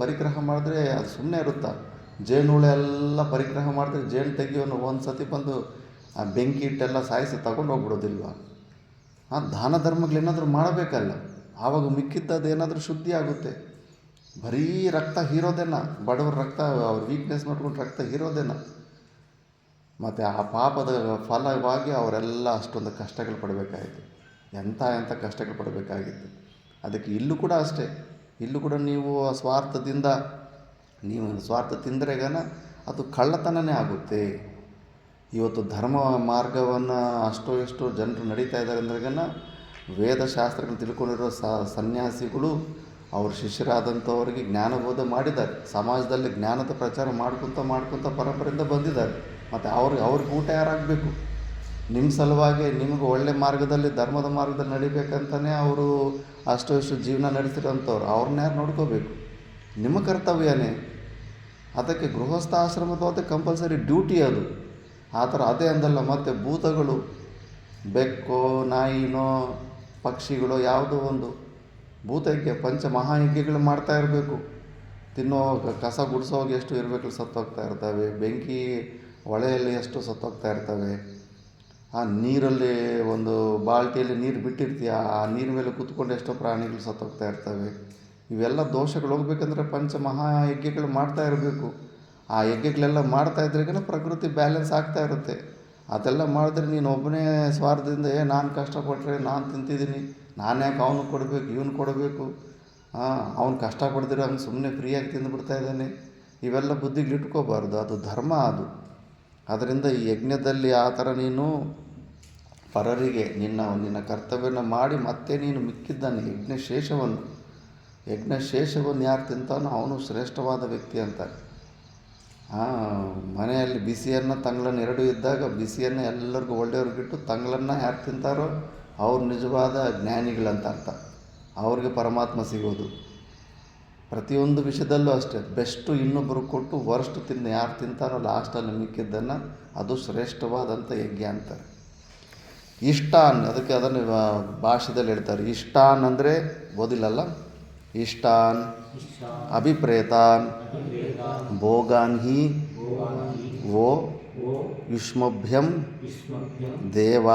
ಪರಿಗ್ರಹ ಮಾಡಿದ್ರೆ ಅದು ಸುಮ್ಮನೆ ಇರುತ್ತಾ? ಜೇನುಹುಳು ಎಲ್ಲ ಪರಿಗ್ರಹ ಮಾಡಿದ್ರೆ ಜೇನು ತೆಗಿಯೋನು ಒಂದು ಸತಿ ಬಂದು ಆ ಬೆಂಕಿ ಇಟ್ಟೆಲ್ಲ ಸಾಯಿಸಿ ತಗೊಂಡು ಹೋಗ್ಬಿಡೋದಿಲ್ವ? ದಾನ ಧರ್ಮಗಳೇನಾದರೂ ಮಾಡಬೇಕಲ್ಲ, ಆವಾಗ ಮಿಕ್ಕಿದ್ದದು ಏನಾದರೂ ಶುದ್ಧಿ ಆಗುತ್ತೆ. ಬರೀ ರಕ್ತ ಹೀರೋದೇನ, ಬಡವರ ರಕ್ತ ಅವ್ರ ವೀಕ್ನೆಸ್ ನೋಡ್ಕೊಂಡು ರಕ್ತ ಹೀರೋದೇನ. ಮತ್ತು ಆ ಪಾಪದ ಫಲವಾಗಿ ಅವರೆಲ್ಲ ಅಷ್ಟೊಂದು ಕಷ್ಟಗಳು ಪಡಬೇಕಾಯಿತು. ಎಂಥ ಕಷ್ಟಗಳು ಪಡಬೇಕಾಗಿತ್ತು. ಅದಕ್ಕೆ ಇಲ್ಲೂ ಕೂಡ ಅಷ್ಟೇ. ಇಲ್ಲೂ ಕೂಡ ನೀವು ಸ್ವಾರ್ಥದಿಂದ ಸ್ವಾರ್ಥ ತಿಂದರೆಗನ ಅದು ಕಳ್ಳತನನೇ ಆಗುತ್ತೆ. ಇವತ್ತು ಧರ್ಮ ಮಾರ್ಗವನ್ನು ಅಷ್ಟೋ ಎಷ್ಟೋ ಜನರು ನಡೀತಾ ಇದ್ದಾರೆ ಅಂದ್ರೆಗನ ವೇದಶಾಸ್ತ್ರಗಳು ತಿಳ್ಕೊಂಡಿರೋ ಸನ್ಯಾಸಿಗಳು ಅವ್ರ ಶಿಷ್ಯರಾದಂಥವ್ರಿಗೆ ಜ್ಞಾನಬೋಧ ಮಾಡಿದ್ದಾರೆ. ಸಮಾಜದಲ್ಲಿ ಜ್ಞಾನದ ಪ್ರಚಾರ ಮಾಡ್ಕೊತ ಪರಂಪರೆಯಿಂದ ಬಂದಿದ್ದಾರೆ. ಮತ್ತು ಅವ್ರಿಗೆ ಊಟ ಯಾರಾಗಬೇಕು? ನಿಮ್ಮ ಸಲುವಾಗಿ ನಿಮಗೆ ಒಳ್ಳೆ ಮಾರ್ಗದಲ್ಲಿ, ಧರ್ಮದ ಮಾರ್ಗದಲ್ಲಿ ನಡಿಬೇಕಂತಲೇ ಅವರು ಅಷ್ಟು ಜೀವನ ನಡೆಸಿರೋಂಥವ್ರು. ಅವ್ರನ್ನ ಯಾರು ನೋಡ್ಕೋಬೇಕು? ನಿಮ್ಮ ಕರ್ತವ್ಯನೇ. ಅದಕ್ಕೆ ಗೃಹಸ್ಥ ಆಶ್ರಮದ ಹೋದ ಕಂಪಲ್ಸರಿ ಡ್ಯೂಟಿ ಅದು. ಆ ಥರ ಅದೇ ಅಂದಲ್ಲ. ಮತ್ತು ಭೂತಗಳು, ಬೆಕ್ಕೋ ನಾಯಿನೋ ಪಕ್ಷಿಗಳು ಯಾವುದೋ ಒಂದು ಭೂತಯಜ್ಞ, ಮಹಾಯಜ್ಞಗಳು ಮಾಡ್ತಾ ಇರಬೇಕು. ತಿನ್ನೋ ಕಸ ಗುಡಿಸೋಗಿ ಎಷ್ಟು ಇರಬೇಕು ಸತ್ತೋಗ್ತಾ ಇರ್ತವೆ. ಬೆಂಕಿ ಹೊಳೆಯಲ್ಲಿ ಎಷ್ಟು ಸತ್ತೋಗ್ತಾ ಇರ್ತವೆ. ಆ ನೀರಲ್ಲಿ ಒಂದು ಬಾಲ್ಟಿಯಲ್ಲಿ ನೀರು ಬಿಟ್ಟಿರ್ತೀಯ, ಆ ನೀರು ಮೇಲೆ ಕೂತ್ಕೊಂಡು ಎಷ್ಟೋ ಪ್ರಾಣಿಗಳು ಸತ್ತೋಗ್ತಾ ಇರ್ತವೆ. ಇವೆಲ್ಲ ದೋಷಗಳು ಹೋಗ್ಬೇಕಂದ್ರೆ ಮಹಾಯಜ್ಞಗಳು ಮಾಡ್ತಾ ಇರಬೇಕು. ಆ ಯಜ್ಞಗಳೆಲ್ಲ ಮಾಡ್ತಾ ಇದ್ರೆಗೇ ಪ್ರಕೃತಿ ಬ್ಯಾಲೆನ್ಸ್ ಆಗ್ತಾ ಇರುತ್ತೆ. ಅದೆಲ್ಲ ಮಾಡಿದ್ರೆ ನೀನು ಒಬ್ಬನೇ ಸ್ವಾರ್ಥದಿಂದ ನಾನು ಕಷ್ಟಪಟ್ಟರೆ ನಾನು ತಿಂತಿದ್ದೀನಿ, ನಾನು ಯಾಕೆ ಅವನು ಕೊಡಬೇಕು, ಇವನು ಕೊಡಬೇಕು, ಅವ್ನು ಕಷ್ಟಪಡ್ದಿರೋ ಅವ್ನು ಸುಮ್ಮನೆ ಫ್ರೀಯಾಗಿ ತಿಂದುಬಿಡ್ತಾ ಇದ್ದಾನೆ. ಇವೆಲ್ಲ ಬುದ್ಧಿಗೆ ಇಟ್ಕೋಬಾರ್ದು. ಅದು ಧರ್ಮ ಅದು. ಅದರಿಂದ ಈ ಯಜ್ಞದಲ್ಲಿ ಆ ಥರ ನೀನು ಪರರಿಗೆ ನಿನ್ನ ಕರ್ತವ್ಯನ ಮಾಡಿ ಮತ್ತೆ ನೀನು ಮಿಕ್ಕಿದ್ದಾನೆ ಯಜ್ಞಶೇಷವನ್ನು ಯಾರು ತಿಂತಾನೋ ಅವನು ಶ್ರೇಷ್ಠವಾದ ವ್ಯಕ್ತಿ ಅಂತಾರೆ. ಮನೆಯಲ್ಲಿ ಬಿಸಿಯನ್ನು ತಂಗ್ಳನ್ನು ಎರಡೂ ಇದ್ದಾಗ ಬಿಸಿಯನ್ನು ಎಲ್ಲರಿಗೂ ಒಳ್ಳೆಯವ್ರಿಗಿಟ್ಟು ತಂಗ್ಳನ್ನು ಯಾರು ತಿಂತಾರೋ ಅವ್ರು ನಿಜವಾದ ಜ್ಞಾನಿಗಳಂತ ಅರ್ಥ. ಅವ್ರಿಗೆ ಪರಮಾತ್ಮ ಸಿಗೋದು. ಪ್ರತಿಯೊಂದು ವಿಷಯದಲ್ಲೂ ಅಷ್ಟೇ. ಬೆಸ್ಟು ಇನ್ನೊಬ್ಬರು ಕೊಟ್ಟು ವರ್ಸ್ಟ್ ಯಾರು ತಿಂತಾರೋ ಲಾಸ್ಟಲ್ಲಿ ಮಿಕ್ಕಿದ್ದನ್ನು ಅದು ಶ್ರೇಷ್ಠವಾದಂಥ ಯಜ್ಞ ಅಂತಾರೆ. ಇಷ್ಟಾನ್, ಅದಕ್ಕೆ ಅದನ್ನು ಭಾಷೆದಲ್ಲಿ ಹೇಳ್ತಾರೆ. ಇಷ್ಟಾನ್ ಅಂದರೆ ಓದಿಲ್ಲಲ್ಲ. ಇಷ್ಟಾನ್ ಅಭಿಪ್ರೇತಾನ್ ಭೋಗಾನ್ ಹಿ ವೋ ಯುಷ್ಮಭ್ಯಂ ದೇವ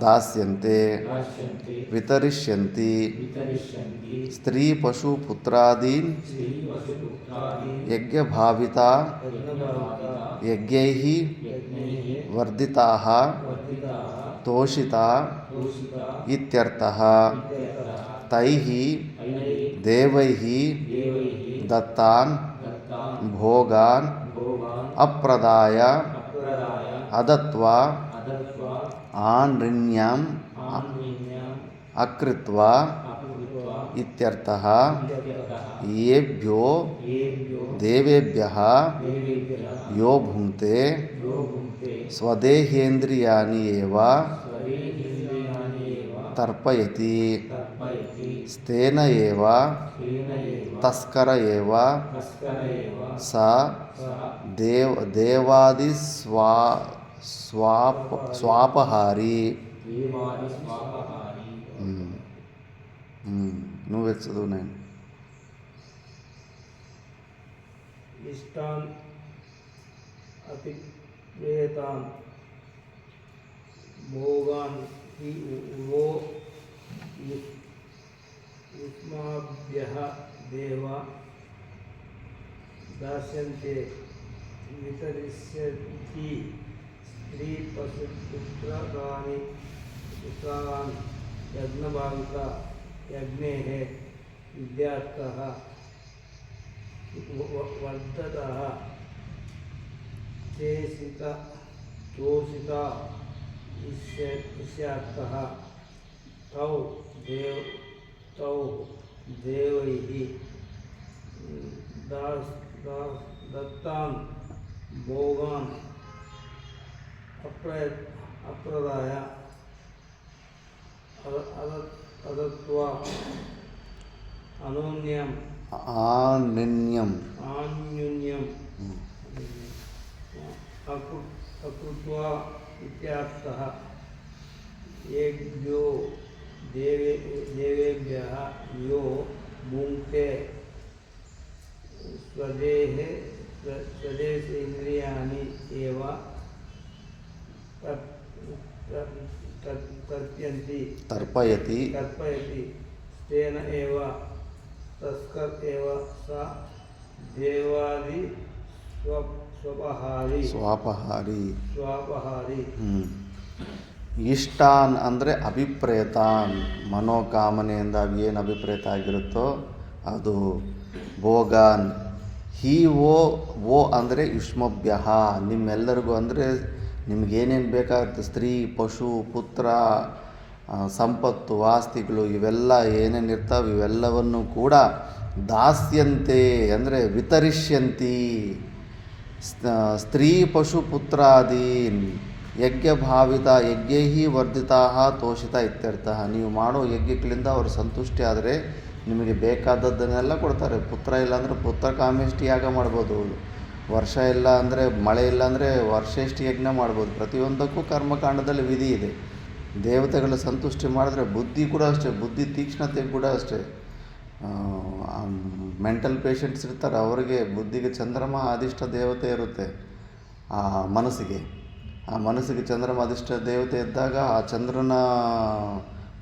ದಾಸ್ಯಂತೆ ವಿತರಿಷ್ಯಂತಿ ಸ್ತ್ರೀ ಪಶು ಪುತ್ರಾದೀನ್ ಯಜ್ಞಭಾವಿತಾ ಯಜ್ಞೈಃ ವರ್ಧಿತಾಃ ತೋಷಿತಾ ಇತ್ಯರ್ಥಃ. ತೈಃ ದೇವೈಃ ದತ್ತಾನ್ ಭೋಗಾನ್ ಅಪ್ರದಾಯ ಅದತ್ವಾ ಆನ್ರಿಣ್ಯಂ ಅಕೃತ್ವಾ ಇತ್ಯರ್ಥಃ. ಯೇಭ್ಯೋ ದೇವೇಭ್ಯಃ ಯೋ ಭುಂಕ್ತೆ ಸ್ವದೇಹೇಂದ್ರಿಯಾಣಿ ಏವ ತರ್ಪಯತಿ ಸ್ಥೇನ ಏವ ತಸ್ಕರ ಏವ ಸ ದೇವಾದಿ ಸ್ವಾಪಹಾರಿ. నువ్వు చదువు నేను. ఇష్టాన్ అతిప్రేతాన్ భోగాన్ హి వో యుష్మాభ్యః దేవ దాస్యంతే వితరిష్యంతి స్త్రీ పశు పుత్రాన్ యజ్ఞభావిత యజ్ఞేః విద్యార్థః వర్ధతః తోషితా ఇష్యర్థః. తౌ దేవైః దత్తాన్ భోగాన్ అప్రదాయ ಅದತ್ವಾ ಆನ್ಯೂನ್ಯಂ ಅಕೃತ್ವಾ ಇತ್ಯರ್ಥಃ. ಯೇಭ್ಯೋ ದೇವೇಭ್ಯಃ ಯೋ ಭುಂಕ್ತೆ ಸ್ವದೇಹೇಂದ್ರಿಯಾಣಿ ಏವ ತರ್ಪಯತಿ ತೇನ ಏವ ತಸ್ಕರ್ ಏವ ಸ ದೇವಾದಿ ಸ್ವಾಪಹಾರಿ. ಇಷ್ಟಾನ್ ಅಂದರೆ ಅಭಿಪ್ರೇತಾನ್, ಮನೋಕಾಮನೆಯಿಂದ ಏನು ಅಭಿಪ್ರೇತ ಆಗಿರುತ್ತೋ ಅದು. ಭೋಗಾನ್ ಹಿ ಓ ಅಂದರೆ ಯುಷ್ಮಭ್ಯ, ನಿಮ್ಮೆಲ್ಲರಿಗೂ ಅಂದರೆ ನಿಮಗೇನೇನು ಬೇಕಾಗುತ್ತೆ, ಸ್ತ್ರೀ ಪಶು ಪುತ್ರ ಸಂಪತ್ತು ಆಸ್ತಿಗಳು ಇವೆಲ್ಲ ಏನೇನಿರ್ತಾವೆ ಇವೆಲ್ಲವನ್ನು ಕೂಡ ದಾಸ್ಯಂತೆ ಅಂದರೆ ವಿತರಿಷ್ಯಂತಿ ಸ್ತ್ರೀ ಪಶು ಪುತ್ರಾದೀನ್ ಯಜ್ಞಭಾವಿತ ಯಜ್ಞೈಹಿ ವರ್ಧಿತಾ ತೋಷಿತ ಇತ್ಯರ್ಥ. ನೀವು ಮಾಡೋ ಯಜ್ಞಗಳಿಂದ ಅವರು ಸಂತುಷ್ಟಿ ಆದರೆ ನಿಮಗೆ ಬೇಕಾದದ್ದನ್ನೆಲ್ಲ ಕೊಡ್ತಾರೆ. ಪುತ್ರ ಇಲ್ಲಾಂದರೆ ಪುತ್ರ ಕಾಮೇಷ್ಟಿ ಯಾಗ ಮಾಡ್ಬೋದು, ವರ್ಷ ಇಲ್ಲ ಅಂದರೆ ಮಳೆ ಇಲ್ಲ ಅಂದರೆ ವರ್ಷೆಷ್ಟು ಯಜ್ಞ ಮಾಡ್ಬೋದು. ಪ್ರತಿಯೊಂದಕ್ಕೂ ಕರ್ಮಕಾಂಡದಲ್ಲಿ ವಿಧಿ ಇದೆ. ದೇವತೆಗಳ ಸಂತುಷ್ಟಿ ಮಾಡಿದ್ರೆ ಬುದ್ಧಿ ಕೂಡ ಅಷ್ಟೇ, ಬುದ್ಧಿ ತೀಕ್ಷ್ಣತೆ ಕೂಡ ಅಷ್ಟೇ. ಮೆಂಟಲ್ ಪೇಷಂಟ್ಸ್ ಇರ್ತಾರೆ, ಅವರಿಗೆ ಬುದ್ಧಿಗೆ ಚಂದ್ರಮ ಅಧಿಷ್ಠ ದೇವತೆ ಇರುತ್ತೆ. ಆ ಮನಸ್ಸಿಗೆ ಚಂದ್ರಮ ಅಧಿಷ್ಠ ದೇವತೆ ಇದ್ದಾಗ ಆ ಚಂದ್ರನ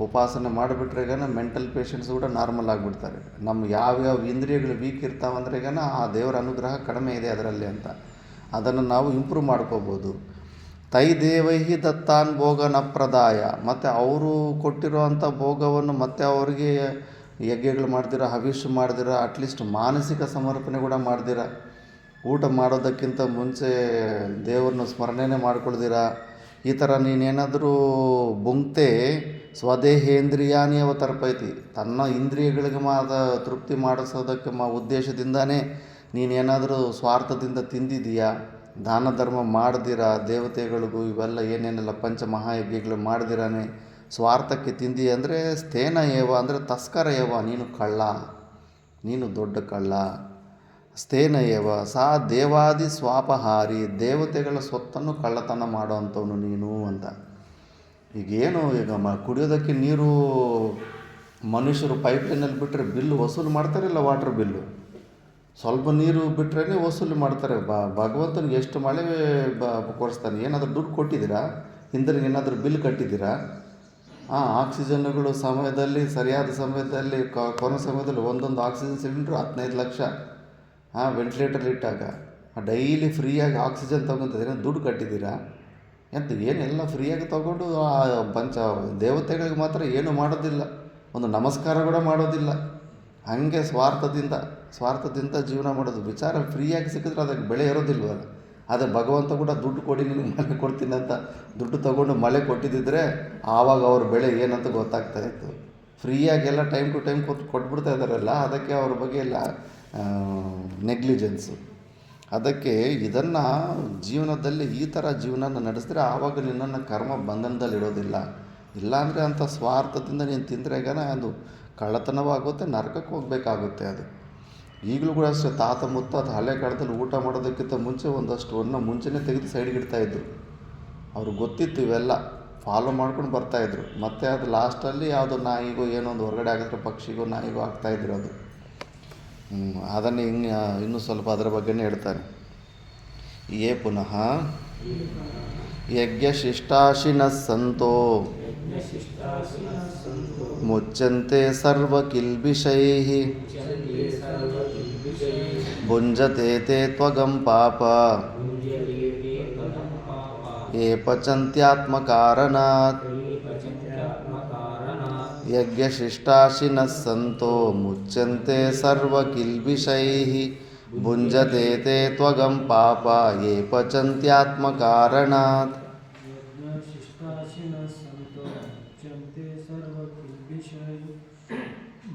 ಉಪಾಸನೆ ಮಾಡಿಬಿಟ್ರೆ ಮೆಂಟಲ್ ಪೇಷಂಟ್ಸ್ ಕೂಡ ನಾರ್ಮಲ್ ಆಗಿಬಿಡ್ತಾರೆ. ನಮ್ಮ ಯಾವ್ಯಾವ ಇಂದ್ರಿಯಗಳು ವೀಕ್ ಇರ್ತಾವಂದ್ರೆ ಆ ದೇವರ ಅನುಗ್ರಹ ಕಡಿಮೆ ಇದೆ ಅದರಲ್ಲಿ ಅಂತ ಅದನ್ನು ನಾವು ಇಂಪ್ರೂವ್ ಮಾಡ್ಕೋಬೋದು. ತೈ ದೇವೈಹಿ ದತ್ತಾನ್ ಭೋಗನ ಪ್ರದಾಯ, ಮತ್ತು ಅವರು ಕೊಟ್ಟಿರೋ ಅಂಥ ಭೋಗವನ್ನು ಮತ್ತೆ ಅವರಿಗೆ ಯಜ್ಞಗಳು ಮಾಡ್ದಿರ, ಹವಿಷ್ಯ ಮಾಡ್ದಿರ, ಅಟ್ಲೀಸ್ಟ್ ಮಾನಸಿಕ ಸಮರ್ಪಣೆ ಕೂಡ ಮಾಡ್ದಿರ, ಊಟ ಮಾಡೋದಕ್ಕಿಂತ ಮುಂಚೆ ದೇವ್ರನ್ನ ಸ್ಮರಣೆನೇ ಮಾಡ್ಕೊಳ್ದಿರ, ಈ ಥರ ನೀನೇನಾದರೂ ಬುಂಕ್ತೆ ಸ್ವದೇಹೇಂದ್ರಿಯಾನಿ ಅವತರ್ಪೈತಿ, ತನ್ನ ಇಂದ್ರಿಯಗಳಿಗೆ ತೃಪ್ತಿ ಮಾಡಿಸೋದಕ್ಕೆ ಉದ್ದೇಶದಿಂದಾನೇ ನೀನೇನಾದರೂ ಸ್ವಾರ್ಥದಿಂದ ತಿಂದಿದೀಯಾ, ದಾನ ಧರ್ಮ ಮಾಡ್ದಿರ, ದೇವತೆಗಳಿಗೂ ಇವೆಲ್ಲ ಏನೇನೆಲ್ಲ ಪಂಚಮಹಾಯಜ್ಞಗಳು ಮಾಡ್ದಿರಾನೆ ಸ್ವಾರ್ಥಕ್ಕೆ ತಿಂದಿ ಅಂದರೆ ಸ್ಥೇನ ಏವ ಅಂದರೆ ತಸ್ಕರ ಏವ, ನೀನು ಕಳ್ಳ, ನೀನು ದೊಡ್ಡ ಕಳ್ಳ. ಸ್ಥೇನ ಏವ ಸಾ ದೇವಾದಿ ಸ್ವಾಪಹಾರಿ, ದೇವತೆಗಳ ಸ್ವತ್ತನ್ನು ಕಳ್ಳತನ ಮಾಡೋ ಅಂಥವನು ನೀನು ಅಂತ. ಈಗ ಕುಡಿಯೋದಕ್ಕೆ ನೀರು ಮನುಷ್ಯರು ಪೈಪ್ಲೈನಲ್ಲಿ ಬಿಟ್ಟರೆ ಬಿಲ್ಲು ವಸೂಲು ಮಾಡ್ತಾರಿಲ್ಲ, ವಾಟ್ರ್ ಬಿಲ್ಲು ಸ್ವಲ್ಪ ನೀರು ಬಿಟ್ಟರೆ ವಸೂಲಿ ಮಾಡ್ತಾರೆ. ಭಗವಂತನಿಗೆ ಎಷ್ಟು ಮಳೆ ಕೊಡಿಸ್ತಾನೆ. ಏನಾದರೂ ದುಡ್ಡು ಕೊಟ್ಟಿದ್ದೀರಾ, ಹಿಂದಿನ ಏನಾದರೂ ಬಿಲ್ ಕಟ್ಟಿದ್ದೀರಾ? ಆಕ್ಸಿಜನ್ಗಳು ಸಮಯದಲ್ಲಿ ಸರಿಯಾದ ಸಮಯದಲ್ಲಿ ಕೊನೆ ಸಮಯದಲ್ಲಿ ಒಂದೊಂದು ಆಕ್ಸಿಜನ್ ಸಿಲಿಂಡ್ರು 15 ಲಕ್ಷ, ವೆಂಟಿಲೇಟರ್ ಇಟ್ಟಾಗ ಡೈಲಿ ಫ್ರೀಯಾಗಿ ಆಕ್ಸಿಜನ್ ತೊಗೊತಿದ್ದೀರಾ, ದುಡ್ಡು ಕಟ್ಟಿದ್ದೀರಾ? ಏನೆಲ್ಲ ಫ್ರೀಯಾಗಿ ತೊಗೊಂಡು ಪಂಚ ದೇವತೆಗಳಿಗೆ ಮಾತ್ರ ಏನೂ ಮಾಡೋದಿಲ್ಲ, ಒಂದು ನಮಸ್ಕಾರ ಕೂಡ ಮಾಡೋದಿಲ್ಲ. ಹಾಗೆ ಸ್ವಾರ್ಥದಿಂದ ಜೀವನ ಮಾಡೋದು. ವಿಚಾರ ಫ್ರೀಯಾಗಿ ಸಿಕ್ಕಿದ್ರೆ ಅದಕ್ಕೆ ಬೆಳೆ ಇರೋದಿಲ್ವಲ್ಲ. ಅದೇ ಭಗವಂತ ಕೂಡ ದುಡ್ಡು ಕೊಡಿ ನಿನಗೆ ಮಳೆ ಕೊಡ್ತೀನಿ ಅಂತ ದುಡ್ಡು ತೊಗೊಂಡು ಮಳೆ ಕೊಟ್ಟಿದ್ದಿದ್ರೆ ಆವಾಗ ಅವ್ರ ಬೆಳೆ ಏನಂತ ಗೊತ್ತಾಗ್ತಾಯಿತ್ತು. ಫ್ರೀಯಾಗೆಲ್ಲ ಟೈಮ್ ಟು ಟೈಮ್ ಕೊಟ್ಬಿಡ್ತಾ ಇದ್ದಾರಲ್ಲ, ಅದಕ್ಕೆ ಅವ್ರ ಬಗ್ಗೆ ಎಲ್ಲ ನೆಗ್ಲಿಜೆನ್ಸು. ಅದಕ್ಕೆ ಇದನ್ನು ಜೀವನದಲ್ಲಿ ಈ ಥರ ಜೀವನನ ನಡೆಸಿದ್ರೆ ಆವಾಗ ನಿನ್ನನ್ನು ಕರ್ಮ ಬಂಧನದಲ್ಲಿ ಇಡೋದಿಲ್ಲ. ಇಲ್ಲಾಂದರೆ ಅಂಥ ಸ್ವಾರ್ಥದಿಂದ ನೀನು ತಿಂದರೆ ಅದು ಕಳ್ಳತನವೂ ಆಗುತ್ತೆ, ನರಕಕ್ಕೆ ಹೋಗಬೇಕಾಗುತ್ತೆ. ಅದು ಈಗಲೂ ಕೂಡ ಅಷ್ಟೇ. ತಾತ ಮುತ್ತಾತ ಹಳೆ ಕಾಲದಲ್ಲಿ ಊಟ ಮಾಡೋದಕ್ಕಿಂತ ಮುಂಚೆ ಒಂದಷ್ಟು ಮುಂಚೆನೇ ತೆಗೆದು ಸೈಡ್ಗೆ ಇಡ್ತಾಯಿದ್ರು. ಅವ್ರಿಗೆ ಗೊತ್ತಿತ್ತು, ಇವೆಲ್ಲ ಫಾಲೋ ಮಾಡ್ಕೊಂಡು ಬರ್ತಾಯಿದ್ರು. ಮತ್ತು ಅದು ಲಾಸ್ಟಲ್ಲಿ ಯಾವುದೋ ನಾಯಿಗೋ ಏನೋ ಒಂದು ಹೊರಗಡೆ ಆಗಿದ್ರೆ ಪಕ್ಷಿಗೋ ನಾಯಿಗೋ ಆಗ್ತಾಯಿದ್ರು. ಅದು ಅದನ್ನೇ ಇನ್ನೂ ಸ್ವಲ್ಪ ಅದರ ಬಗ್ಗೆನೇ ಹೇಳ್ತಾನೆ. ಯೇ ಪುನಃ ಯಜ್ಞಶಿಷ್ಟಾಶಿನಃ ಸಂತೋ ಮುಚ್ಯಂತೆ ಸರ್ವಕಿಲ್ಬಿಷೈಃ ಭುಂಜತೆ ತೇ ತ್ವಗಂ ಪಾಪ ಯೇ ಪಚಂತ್ಯಾತ್ಮಕಾರಣಾತ್. ಯಜ್ಞಶಿಷ್ಟಾಶಿನಃ ಸಂತೋ ಮುಚ್ಯಂತೆ ಸರ್ವಕಿಲ್ಬಿಷೈಃ ಭುಂಜತೆ ತೇ ತ್ವಗಂ ಪಾಪ ಯೇ ಪಚಂತ್ಯಾತ್ಮಕಾರಣಾತ್. ಯಜ್ಞಶಿಷ್ಟಾಶಿನಃ ಸಂತೋ ಮುಚ್ಯಂತೆ ಸರ್ವಕಿಲ್ಬಿಷೈಃ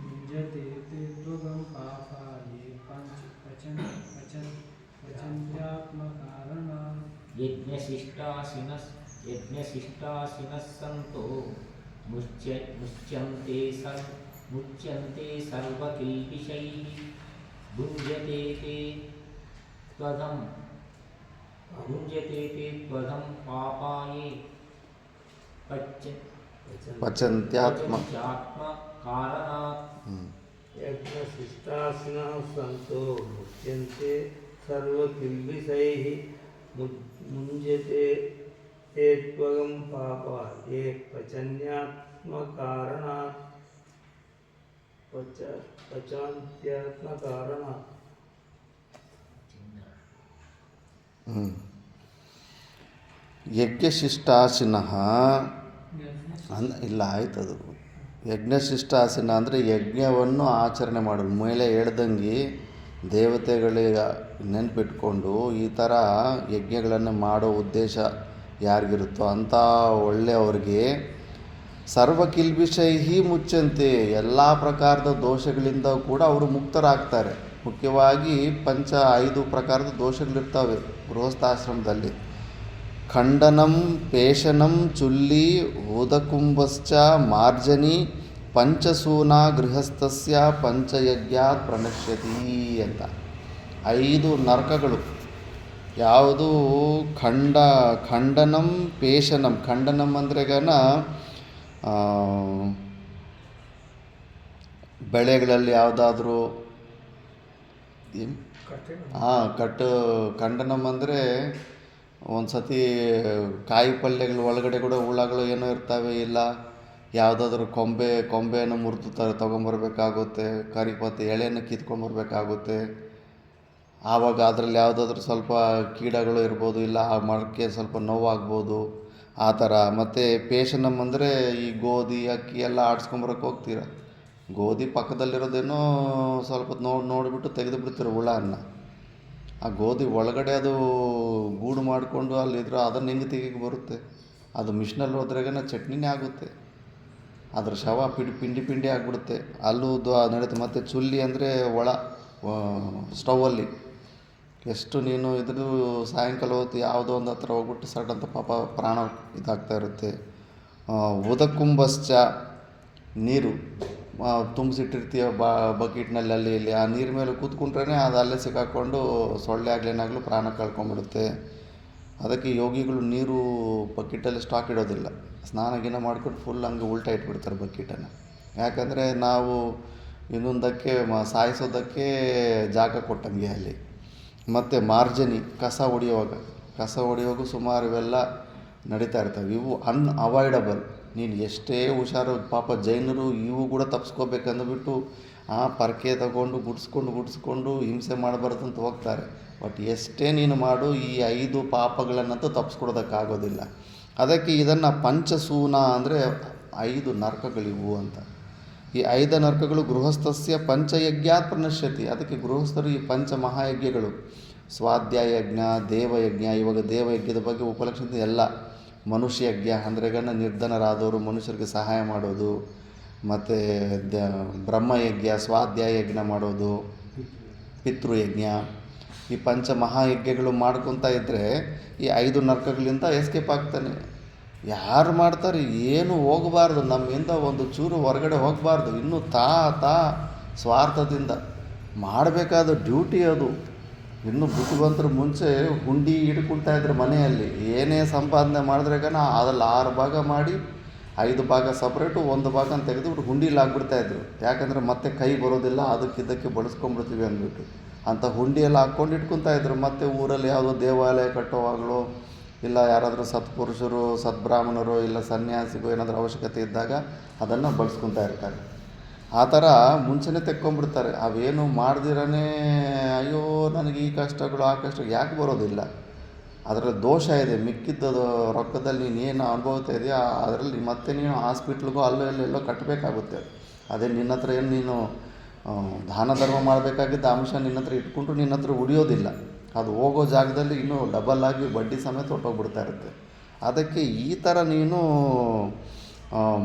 ಭುಂಜತೆ ತೇ ತ್ವಗಂ ಪಾಪಾಯೇ ಪಚಂತ್ಯಾತ್ಮಕಾರಣಾತ್. ಯಜ್ಞಶಿಷ್ಟಾಶಿನಃ ಸಂತೋ ಮುಚ್ಯಂತೆ ಸರ್ವಕಿಲ್ಬಿಷೈಃ ಭುಂಜತೆ ತೇ ತ್ವಗಂ ಪಾಪ ಯೇ ಪಚಂತ್ಯಾತ್ಮಕಾರಣಾತ್. ಯಜ್ಞಶಿಷ್ಟಾಶಿನಃ ಇಲ್ಲ ಆಯ್ತದು. ಯಜ್ಞಶಿಷ್ಟಾಶಿನ ಅಂದರೆ ಯಜ್ಞವನ್ನು ಆಚರಣೆ ಮಾಡೋದು. ಮೇಲೆ ಹೇಳ್ದಂಗೆ ದೇವತೆಗಳಿಗೆ ನೆನಪಿಟ್ಕೊಂಡು ಈ ಥರ ಯಜ್ಞಗಳನ್ನು ಮಾಡೋ ಉದ್ದೇಶ ಯಾರಿಗಿರುತ್ತೋ ಅಂಥ ಒಳ್ಳೆಯವ್ರಿಗೆ ಸರ್ವಕಿಲ್ಬಿಷೈಹಿ ಮುಚ್ಚಂತೆ, ಎಲ್ಲ ಪ್ರಕಾರದ ದೋಷಗಳಿಂದ ಕೂಡ ಅವರು ಮುಕ್ತರಾಗ್ತಾರೆ. ಮುಖ್ಯವಾಗಿ 5 ಪ್ರಕಾರದ ದೋಷಗಳಿರ್ತವೆ ಗೃಹಸ್ಥಾಶ್ರಮದಲ್ಲಿ. ಖಂಡನಂ ಪೇಷಣಂ ಚುಲ್ಲಿ ಉದಕುಂಭಶ್ಚ ಮಾರ್ಜನಿ ಪಂಚಸೂನಾ ಗೃಹಸ್ಥಸ್ಯ ಪಂಚಯಜ್ಞಾತ್ ಪ್ರಣಶ್ಯತಿ ಅಂತ. 5 ನರಕಗಳು ಯಾವುದು? ಖಂಡನಂ ಪೇಷಣಂ. ಖಂಡನಂ ಅಂದ್ರೆಗನ ಬೆಳೆಗಳಲ್ಲಿ ಯಾವುದಾದ್ರೂ ಖಂಡನಂ ಅಂದರೆ ಒಂದು ಸತಿ ಕಾಯಿ ಪಲ್ಯಗಳು ಒಳಗಡೆ ಕೂಡ ಹುಳಗಳು ಏನೋ ಇರ್ತವೆ, ಇಲ್ಲ ಯಾವುದಾದ್ರೂ ಕೊಂಬೆಯನ್ನು ಮುರಿದು ತೊಗೊಂಬರ್ಬೇಕಾಗುತ್ತೆ, ಕರಿಪತ್ತೆ ಎಳೆಯನ್ನು ಕಿತ್ಕೊಂಬರ್ಬೇಕಾಗುತ್ತೆ. ಆವಾಗ ಅದರಲ್ಲಿ ಯಾವುದಾದ್ರೂ ಸ್ವಲ್ಪ ಕೀಡಗಳು ಇರ್ಬೋದು, ಇಲ್ಲ ಆ ಮರಕ್ಕೆ ಸ್ವಲ್ಪ ನೋವಾಗ್ಬೋದು, ಆ ಥರ. ಮತ್ತು ಪೇಷಣಂ ಅಂದರೆ ಈ ಗೋಧಿ ಅಕ್ಕಿ ಎಲ್ಲ ಆಡಿಸ್ಕೊಂಬರಕ್ಕೆ ಹೋಗ್ತೀರ, ಗೋಧಿ ಪಕ್ಕದಲ್ಲಿರೋದೇನೋ ಸ್ವಲ್ಪ ನೋಡಿಬಿಟ್ಟು ತೆಗೆದು ಬಿಡ್ತೀರ ಹುಳನ್ನು. ಆ ಗೋಧಿ ಒಳಗಡೆ ಅದು ಗೂಡು ಮಾಡಿಕೊಂಡು ಅಲ್ಲಿದ್ರೆ ಅದನ್ನು ಹೆಂಗೆ ತೆಗಿಗೆ ಬರುತ್ತೆ? ಅದು ಮಿಷಿನಲ್ಲಿ ಹೋದ್ರಾಗನ ಚಟ್ನಿನೇ ಆಗುತ್ತೆ, ಅದ್ರ ಶವ ಪಿಂಡಿ ಆಗಿಬಿಡುತ್ತೆ. ಅಲ್ಲೂ ನಡೀತೆ. ಮತ್ತು ಚುಲ್ಲಿ ಅಂದರೆ ಸ್ಟೌವಲ್ಲಿ ಎಷ್ಟು ನೀನು ಇದ್ರೂ ಸಾಯಂಕಾಲ ಹೊತ್ತು ಯಾವುದೋ ಒಂದು ಹತ್ರ ಹೋಗ್ಬಿಟ್ಟು ಸಟ್ ಅಂತ ಪಾಪ ಪ್ರಾಣ ಇದಾಗ್ತಾ ಇರುತ್ತೆ. ಉದಕುಂಭಶ್ಚ, ನೀರು ತುಂಬಿಸಿಟ್ಟಿರ್ತೀಯ ಬಕೆಟ್ನಲ್ಲಿ ಅಲ್ಲಿ ಇಲ್ಲಿ, ಆ ನೀರು ಮೇಲೆ ಕೂತ್ಕೊಂಡ್ರೇ ಅದು ಅಲ್ಲೇ ಸಿಕ್ಕಾಕ್ಕೊಂಡು ಸೊಳ್ಳೆ ಆಗಲೇನಾಗಲೂ ಪ್ರಾಣ ಕಳ್ಕೊಂಬಿಡುತ್ತೆ. ಅದಕ್ಕೆ ಯೋಗಿಗಳು ನೀರು ಬಕೆಟಲ್ಲಿ ಸ್ಟಾಕ್ ಇಡೋದಿಲ್ಲ, ಸ್ನಾನ ಮಾಡ್ಕೊಂಡು ಫುಲ್ ಹಂಗೆ ಉಲ್ಟಾ ಇಟ್ಬಿಡ್ತಾರೆ ಬಕೆಟನ್ನು. ಯಾಕಂದರೆ ನಾವು ಇನ್ನೊಂದಕ್ಕೆ ಸಾಯಿಸೋದಕ್ಕೆ ಜಾಗ ಕೊಟ್ಟಂಗೆ ಅಲ್ಲಿ. ಮತ್ತು ಮಾರ್ಜನಿ, ಕಸ ಹೊಡೆಯುವಾಗ ಸುಮಾರು ಇವೆಲ್ಲ ನಡೀತಾ ಇರ್ತವೆ. ಇವು ಅನ್ಅವಾಯ್ಡಬಲ್. ನೀನು ಎಷ್ಟೇ ಹುಷಾರು, ಪಾಪ ಜೈನರು ಇವು ಕೂಡ ತಪ್ಪಿಸ್ಕೋಬೇಕಂದ್ಬಿಟ್ಟು ಪರಕೆ ತಗೊಂಡು ಗುಡಿಸ್ಕೊಂಡು ಹಿಂಸೆ ಮಾಡಬಾರ್ದು ಅಂತ ಹೋಗ್ತಾರೆ. ಬಟ್ ಎಷ್ಟೇ ನೀನು ಮಾಡು, ಈ 5 ಪಾಪಗಳನ್ನಂತೂ ತಪ್ಪಿಸ್ಕೊಡೋದಕ್ಕಾಗೋದಿಲ್ಲ. ಅದಕ್ಕೆ ಇದನ್ನು ಪಂಚಸೂನ ಅಂದರೆ 5 ನರಕಗಳಿವು ಅಂತ. ಈ 5 ನರಕಗಳು ಗೃಹಸ್ಥಸ್ಯ ಪಂಚಯಜ್ಞಾತ್ ಪ್ರಣಶ್ಯತಿ. ಅದಕ್ಕೆ ಗೃಹಸ್ಥರು ಈ 5 ಮಹಾಯಜ್ಞಗಳು, ಸ್ವಾಧ್ಯಾಯ ಯಜ್ಞ, ದೇವಯಜ್ಞ. ಇವಾಗ ದೇವಯಜ್ಞದ ಬಗ್ಗೆ ಉಪಲಕ್ಷಣ ಎಲ್ಲ. ಮನುಷ್ಯಯಜ್ಞ ಅಂದ್ರೆಗನ್ನ ನಿರ್ಧನರಾದವರು ಮನುಷ್ಯರಿಗೆ ಸಹಾಯ ಮಾಡೋದು. ಮತ್ತು ಬ್ರಹ್ಮಯಜ್ಞ, ಸ್ವಾಧ್ಯಾಯ ಯಜ್ಞ ಮಾಡೋದು, ಪಿತೃಯಜ್ಞ. ಈ 5 ಮಹಾಯಜ್ಞಗಳು ಮಾಡ್ಕೊತಾ ಇದ್ದರೆ ಈ 5 ನರಕಗಳಿಂದ ಎಸ್ಕೇಪ್ ಆಗ್ತಾನೆ. ಯಾರು ಮಾಡ್ತಾರೆ? ಏನು ಹೋಗಬಾರ್ದು, ನಮ್ಮಿಂದ ಒಂದು ಚೂರು ಹೊರಗಡೆ ಹೋಗಬಾರ್ದು. ಇನ್ನೂ ಸ್ವಾರ್ಥದಿಂದ ಮಾಡಬೇಕಾದ ಡ್ಯೂಟಿ ಅದು. ಇನ್ನು ಬುದ್ಧಿವಂತರ ಮುಂಚೆ ಹುಂಡಿ ಇಟ್ಕೊಳ್ತಾಯಿದ್ರು ಮನೆಯಲ್ಲಿ. ಏನೇ ಸಂಪಾದನೆ ಮಾಡಿದ್ರೆಗನ ಅದ್ರಲ್ಲಿ 6 ಭಾಗ ಮಾಡಿ 5 ಭಾಗ ಸಪ್ರೇಟು, 1 ಭಾಗ ಅಂತ ತೆಗೆದುಬಿಟ್ಟು ಹುಂಡೀಲಿ ಹಾಕ್ಬಿಡ್ತಾಯಿದ್ರು. ಯಾಕಂದರೆ ಮತ್ತೆ ಕೈ ಬರೋದಿಲ್ಲ, ಅದಕ್ಕಿದ್ದಕ್ಕೆ ಬಳಸ್ಕೊಂಡ್ಬಿಡ್ತೀವಿ ಅಂದ್ಬಿಟ್ಟು ಅಂತ ಹುಂಡಿಯಲ್ಲಿ ಹಾಕ್ಕೊಂಡು ಇಟ್ಕೊತಾಯಿದ್ರು. ಮತ್ತು ಊರಲ್ಲಿ ಯಾವುದೋ ದೇವಾಲಯ ಕಟ್ಟೋವಾಗಲೋ, ಇಲ್ಲ ಯಾರಾದರೂ ಸತ್ಪುರುಷರು, ಸದ್ಬ್ರಾಹ್ಮಣರು, ಇಲ್ಲ ಸನ್ಯಾಸಿಗೂ ಏನಾದರೂ ಅವಶ್ಯಕತೆ ಇದ್ದಾಗ ಅದನ್ನು ಬಳಸ್ಕೊತಾ ಇರ್ತಾರೆ. ಆ ಥರ ಮುಂಚೆನೇ ತೆಕ್ಕೊಂಬಿಡ್ತಾರೆ. ಅವೇನು ಮಾಡ್ದಿರೇ ಅಯ್ಯೋ ನನಗೆ ಈ ಕಷ್ಟಗಳು ಆ ಕಷ್ಟ ಯಾಕೆ ಬರೋದಿಲ್ಲ? ಅದರಲ್ಲಿ ದೋಷ ಇದೆ. ಮಿಕ್ಕಿದ್ದದು ರೊಕ್ಕದಲ್ಲಿ ನೀನೇನು ಅನುಭವಿಸ್ತಾ ಇದೆಯಾ ಅದರಲ್ಲಿ ಮತ್ತೆ ನೀನು ಹಾಸ್ಪಿಟ್ಲಿಗೂ ಅಲ್ಲೋ ಎಲ್ಲೆಲ್ಲೋ ಕಟ್ಟಬೇಕಾಗುತ್ತೆ. ಅದೇ ನಿನ್ನ ಹತ್ರ ಏನು ನೀನು ದಾನ ಧರ್ಮ ಮಾಡಬೇಕಾಗಿದ್ದ ಅಂಶ ನಿನ್ನ ಹತ್ರ ಇಟ್ಕೊಂಡ್ರು ನಿನ್ನ ಹತ್ರ ಉಳಿಯೋದಿಲ್ಲ. ಅದು ಹೋಗೋ ಜಾಗದಲ್ಲಿ ಇನ್ನೂ ಡಬಲ್ ಆಗಿ ಬಡ್ಡಿ ಸಮೇತ ಹೊಟ್ಟೋಗ್ಬಿಡ್ತಾ ಇರುತ್ತೆ. ಅದಕ್ಕೆ ಈ ಥರ ನೀನು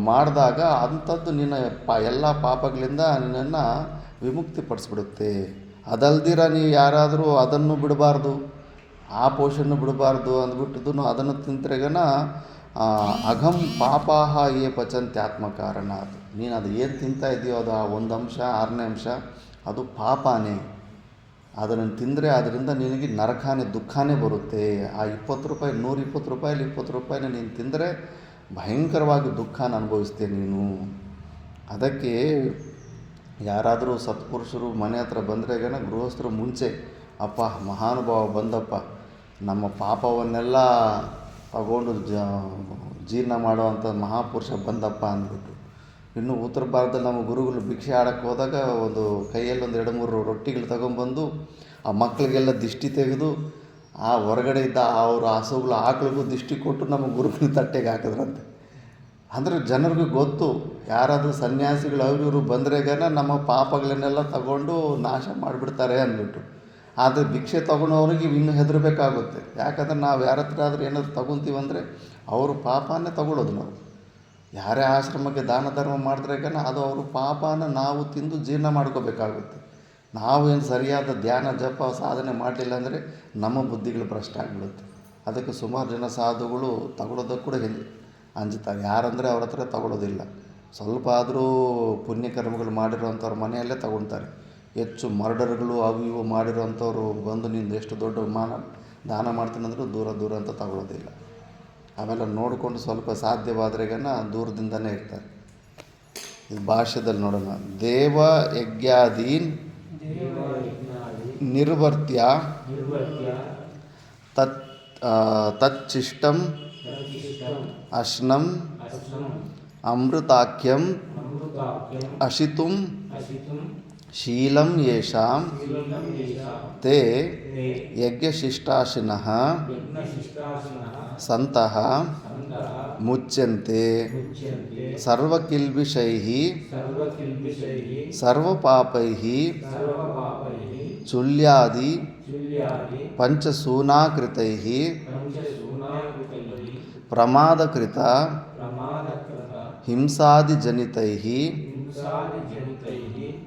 ಮಾಡಿದಾಗ ಅಂಥದ್ದು ನಿನ್ನ ಎಲ್ಲ ಪಾಪಗಳಿಂದ ನಿನ್ನನ್ನು ವಿಮುಕ್ತಿ ಪಡಿಸ್ಬಿಡುತ್ತೆ. ಅದಲ್ದಿರ ನೀವು ಯಾರಾದರೂ ಅದನ್ನು ಬಿಡಬಾರ್ದು, ಆ ಪೋಷನ್ನು ಬಿಡಬಾರ್ದು ಅಂದ್ಬಿಟ್ಟು ಅದನ್ನು ತಿಂತ್ರೆಗನ ಅಘಂ ಪಾಪಾಹ ಏ ಪಚಂತ್ಯಾತ್ಮ ಕಾರಣ. ಅದು ನೀನು ಅದು ಏನು ತಿಂತಾ ಇದೆಯೋ ಅದು ಆ 1 ಅಂಶ 6ನೇ ಅಂಶ ಅದು ಪಾಪನೇ. ಅದನ್ನು ತಿಂದರೆ ಅದರಿಂದ ನಿನಗೆ ನರಕಾನೇ ದುಃಖನೇ ಬರುತ್ತೆ. ಆ 20 ರೂಪಾಯಿ 120 ರೂಪಾಯಲ್ಲಿ 20 ರೂಪಾಯಿನ ನೀನು ತಿಂದರೆ ಭಯಂಕರವಾಗಿ ದುಃಖನ ಅನುಭವಿಸ್ತೇನೆ ನೀನು. ಅದಕ್ಕೆ ಯಾರಾದರೂ ಸತ್ಪುರುಷರು ಮನೆ ಹತ್ರ ಬಂದ್ರೆಗನ ಗೃಹಸ್ಥರು ಮುಂಚೆ ಅಪ್ಪ ಮಹಾನುಭಾವ ಬಂದಪ್ಪ, ನಮ್ಮ ಪಾಪವನ್ನೆಲ್ಲ ತಗೊಂಡು ಜೀರ್ಣ ಮಾಡುವಂಥ ಮಹಾಪುರುಷ ಬಂದಪ್ಪ ಅಂದ್ಬಿಟ್ಟು. ಇನ್ನು ಉತ್ತರ ಭಾರತದಲ್ಲಿ ನಮ್ಮ ಗುರುಗಳು ಭಿಕ್ಷೆ ಆಡೋಕ್ಕೆ ಹೋದಾಗ ಒಂದು ಕೈಯಲ್ಲಿ 2-3 ರೊಟ್ಟಿಗಳು ತಗೊಂಬಂದು ಆ ಮಕ್ಕಳಿಗೆಲ್ಲ ದಿಷ್ಟಿ ತೆಗೆದು ಆ ಹೊರಗಡೆ ಇದ್ದ ಅವ್ರ ಹಸುಗಳು ಆಕಳಿಗೂ ದಿಷ್ಟಿ ಕೊಟ್ಟು ನಮ್ಮ ಗುರುಗಳ ತಟ್ಟೆಗೆ ಹಾಕಿದ್ರಂತೆ. ಅಂದರೆ ಜನರಿಗೂ ಗೊತ್ತು, ಯಾರಾದರೂ ಸನ್ಯಾಸಿಗಳು ಅವರು ಬಂದ್ರೆಗನ ನಮ್ಮ ಪಾಪಗಳನ್ನೆಲ್ಲ ತಗೊಂಡು ನಾಶ ಮಾಡಿಬಿಡ್ತಾರೆ ಅಂದ್ಬಿಟ್ಟು. ಆದರೆ ಭಿಕ್ಷೆ ತೊಗೊಳೋರಿಗೆ ಇನ್ನೂ ಹೆದರಬೇಕಾಗುತ್ತೆ. ಯಾಕಂದರೆ ನಾವು ಯಾರ ಹತ್ರ ಆದರೂ ಏನಾದರೂ ತೊಗೊತೀವಂದರೆ ಅವರು ಪಾಪನೇ ತಗೊಳ್ಳೋದು ನಾವು. ಯಾರೇ ಆಶ್ರಮಕ್ಕೆ ದಾನ ಧರ್ಮ ಮಾಡಿದ್ರೆ ಅದು ಅವರು ಪಾಪನ ನಾವು ತಿಂದು ಜೀರ್ಣ ಮಾಡ್ಕೋಬೇಕಾಗುತ್ತೆ. ನಾವೇನು ಸರಿಯಾದ ಧ್ಯಾನ ಜಪ ಸಾಧನೆ ಮಾಡಲಿಲ್ಲ ಅಂದರೆ ನಮ್ಮ ಬುದ್ಧಿಗಳು ಭ್ರಷ್ಟ ಆಗಿಬಿಡುತ್ತೆ. ಅದಕ್ಕೆ ಸುಮಾರು ಜನ ಸಾಧುಗಳು ತಗೊಳ್ಳೋದಕ್ಕೆ ಕೂಡ ಅಂಜುತ್ತಾರೆ. ಯಾರಂದರೆ ಅವ್ರ ಹತ್ರ ತಗೊಳ್ಳೋದಿಲ್ಲ. ಸ್ವಲ್ಪ ಆದರೂ ಪುಣ್ಯಕರ್ಮಗಳು ಮಾಡಿರೋವಂಥವ್ರ ಮನೆಯಲ್ಲೇ ತಗೊಳ್ತಾರೆ. ಹೆಚ್ಚು ಮರ್ಡರ್ಗಳು ಅವು ಇವು ಮಾಡಿರೋವಂಥವ್ರು ಬಂದು ನಿಂದು ಎಷ್ಟು ದೊಡ್ಡ ದಾನ ಮಾಡ್ತೀನಂದ್ರೂ ದೂರ ಅಂತ ತಗೊಳ್ಳೋದಿಲ್ಲ. ಆಮೇಲೆ ನೋಡಿಕೊಂಡು ಸ್ವಲ್ಪ ಸಾಧ್ಯವಾದ್ರೆಗನ ದೂರದಿಂದನೇ ಇರ್ತಾರೆ. ಇದು ಭಾಷ್ಯದಲ್ಲಿ ನೋಡೋಣ. ದೇವ ಯಜ್ಞಾದೀನ್ ನಿರ್ವರ್ತ್ಯ ತಚ್ಚಿಷ್ಟಂ ಅಶ್ನಂ ಅಮೃತಾಖ್ಯಂ ಅಶಿತುಂ ಶೀಲಂ ಯೇಷಾಂ ತೇ ಯಜ್ಞಶಿಷ್ಟಾಶಿನಃ ಸಂತಃ ಮುಚ್ಯಂತೆ ಸರ್ವಕಿಲ್ಬಿಷೈಃ ಸರ್ವಪಾಪೈಃ ಚುಲ್ಯಾದಿ ಪಂಚಸೂನಾಕೃತೈಃ ಪ್ರಮಾದಕೃತ ಹಿಂಸಾದಿಜನಿತೈಃ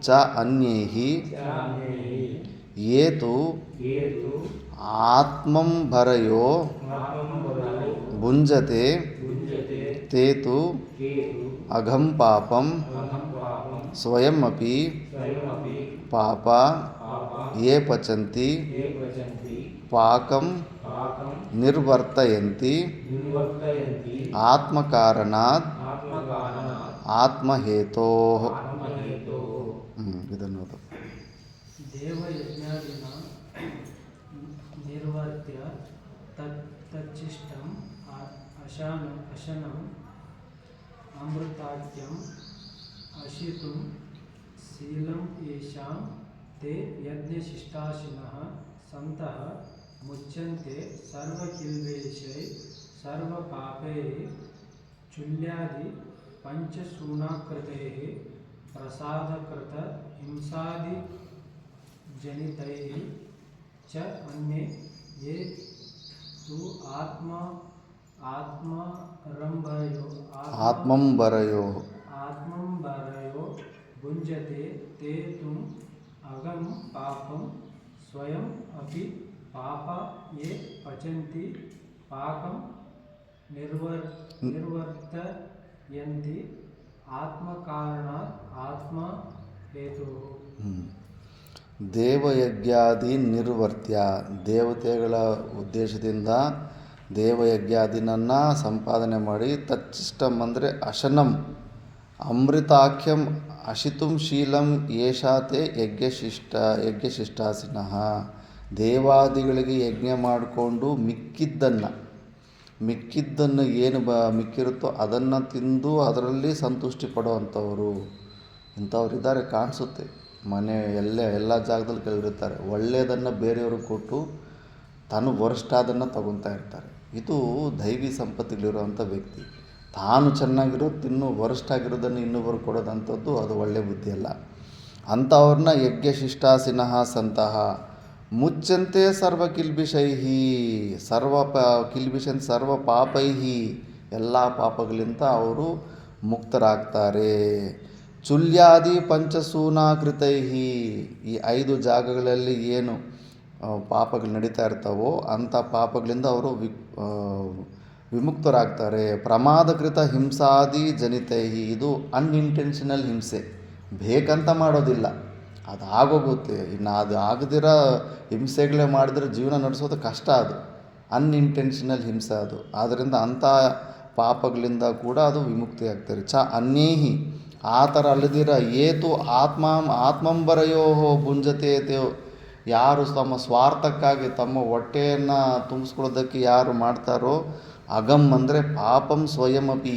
ಚ ಅನ್ಯೈಃ ಯೇ ತು ಆತ್ಮಂಭರಯೋ ಭುಂಜತೆ ತೇ ತು ಅಘಂ ಪಾಪಂ ಸ್ವಯಮಪಿ ಪಾಪ ಯೇ ಪಚಂತಿ ಪಾಕಂ ನಿರ್ವರ್ತಯಂತಿ ಆತ್ಮಕಾರಣಾತ್ ಆತ್ಮಹೇತೋಃ. ಇದನ್ನೋದು ದೇವಯಜ್ಞಾದಿನ ನಿರ್ವರ್ತ್ಯ ತಚ್ಚಿಷ್ಟಂ ಅಶನಂ ಅಮೃತಾಖ್ಯಂ ಅಶಿತುಂ ಶೀಲಂ ಯೇಷಾಂ ತೇ ಯಜ್ಞಶಿಷ್ಟಾಶಿನಃ ಸಂತಃ ಮುಚ್ಯಂತೆ ಸರ್ವಕಿಲ್ಬಿಷೈಃ ಸರ್ವಪಾಪೈಃ ಚುಲ್ಯಾದಿ ಪಂಚಸೂನಾಕೃತೈಃ ಪ್ರಸಾದಕೃತ ಹಿಂಸಾದಿ ಜನಿತೈಃ ಚ ಅನ್ಯೇ ಯೇ ತು ಆತ್ಮಂಬರಯೋ ಭುಂಜತೆ ತೇ ತು ಅಗಂ ಪಾಪಂ ಸ್ವಯಂ ಅಪಿ ಪಾಪ ಯೇ ಪಚಂತಿ ಪಾಕಂ ನಿರ್ವರ್ತಯಂತಿ ಆತ್ಮಕಾರಣಾತ್ ಆತ್ಮ ಹೇತುಃ. ದೇವಯಜ್ಞಾದಿ ನಿರ್ವರ್ತ್ಯ, ದೇವತೆಗಳ ಉದ್ದೇಶದಿಂದ ದೇವಯಜ್ಞಾದಿನನ್ನು ಸಂಪಾದನೆ ಮಾಡಿ ತಚ್ಚಿಷ್ಟಂ ಅಂದರೆ ಅಶನಂ ಅಮೃತಾಖ್ಯಂ ಅಶಿತುಂ ಶೀಲಂ ಯೇಷಾತೆ ಯಜ್ಞಶಿಷ್ಟಾಸಿನಃ. ದೇವಾದಿಗಳಿಗೆ ಯಜ್ಞ ಮಾಡಿಕೊಂಡು ಮಿಕ್ಕಿದ್ದನ್ನು ಏನು ಮಿಕ್ಕಿರುತ್ತೋ ಅದನ್ನು ತಿಂದು ಅದರಲ್ಲಿ ಸಂತುಷ್ಟಿ ಪಡುವಂಥವರು ಇಂಥವ್ರಿದ್ದಾರೆ ಕಾಣಿಸುತ್ತೆ. ಮನೆ ಎಲ್ಲ ಜಾಗದಲ್ಲಿ ಕೆಲವರಿರ್ತಾರೆ, ಒಳ್ಳೆಯದನ್ನು ಬೇರೆಯವ್ರಿಗೆ ಕೊಟ್ಟು ತಾನು ವರಿಷ್ಠಾದನ್ನು ತಗೊತಾ ಇರ್ತಾರೆ. ಇದು ದೈವಿ ಸಂಪತ್ತಿಗಳಿರುವಂಥ ವ್ಯಕ್ತಿ. ತಾನು ಚೆನ್ನಾಗಿರೋದು ತಿನ್ನು ವರಿಷ್ಠಾಗಿರೋದನ್ನು ಇನ್ನೊಬ್ಬರು ಕೊಡೋದಂಥದ್ದು ಅದು ಒಳ್ಳೆಯ ಬುದ್ಧಿಯಲ್ಲ. ಅಂಥವ್ರನ್ನ ಯಜ್ಞಶಿಷ್ಟಾಸಿನಃ ಸಂತಹ ಮುಚ್ಚಂತೆ ಸರ್ವಕಿಲ್ಬಿಷೈಃ ಕಿಲ್ಬಿಷನ್ ಸರ್ವ ಪಾಪೈಃ ಎಲ್ಲ ಪಾಪಗಳಿಂದ ಅವರು ಮುಕ್ತರಾಗ್ತಾರೆ. ಚುಲ್ಯಾದಿ ಪಂಚಸೂನಾಕೃತೈಃ ಈ 5 ಜಾಗಗಳಲ್ಲಿ ಏನು ಪಾಪಗಳು ನಡೀತಾ ಇರ್ತಾವೋ ಅಂಥ ಪಾಪಗಳಿಂದ ಅವರು ವಿಮುಕ್ತರಾಗ್ತಾರೆ. ಪ್ರಮಾದಕೃತ ಹಿಂಸಾದಿ ಜನಿತೈಃ ಇದು ಅನ್ಇಂಟೆನ್ಷನಲ್ ಹಿಂಸೆ, ಬೇಕಂತ ಮಾಡೋದಿಲ್ಲ, ಅದು ಆಗೋಗುತ್ತೆ. ಇನ್ನು ಅದು ಆಗದಿರೋ ಹಿಂಸೆಗಳೇ ಮಾಡಿದ್ರೆ ಜೀವನ ನಡೆಸೋದು ಕಷ್ಟ. ಅದು ಅನ್ಇಂಟೆನ್ಷನಲ್ ಹಿಂಸೆ ಅದು. ಆದ್ದರಿಂದ ಅಂಥ ಪಾಪಗಳಿಂದ ಕೂಡ ಅದು ವಿಮುಕ್ತಿ ಆಗ್ತಾರೆ. ಚ ಅನ್ಯೈಹಿ ಆ ಥರ ಅಲ್ಲದಿರ ಏತು ಆತ್ಮಂಬರಯೋ ಭುಂಜತೆ ಯಾರು ತಮ್ಮ ಸ್ವಾರ್ಥಕ್ಕಾಗಿ ತಮ್ಮ ಹೊಟ್ಟೆಯನ್ನು ತುಂಬಿಸ್ಕೊಳ್ಳೋದಕ್ಕೆ ಯಾರು ಮಾಡ್ತಾರೋ ಅಗಮ್ ಅಂದರೆ ಪಾಪಂ ಸ್ವಯಮಪಿ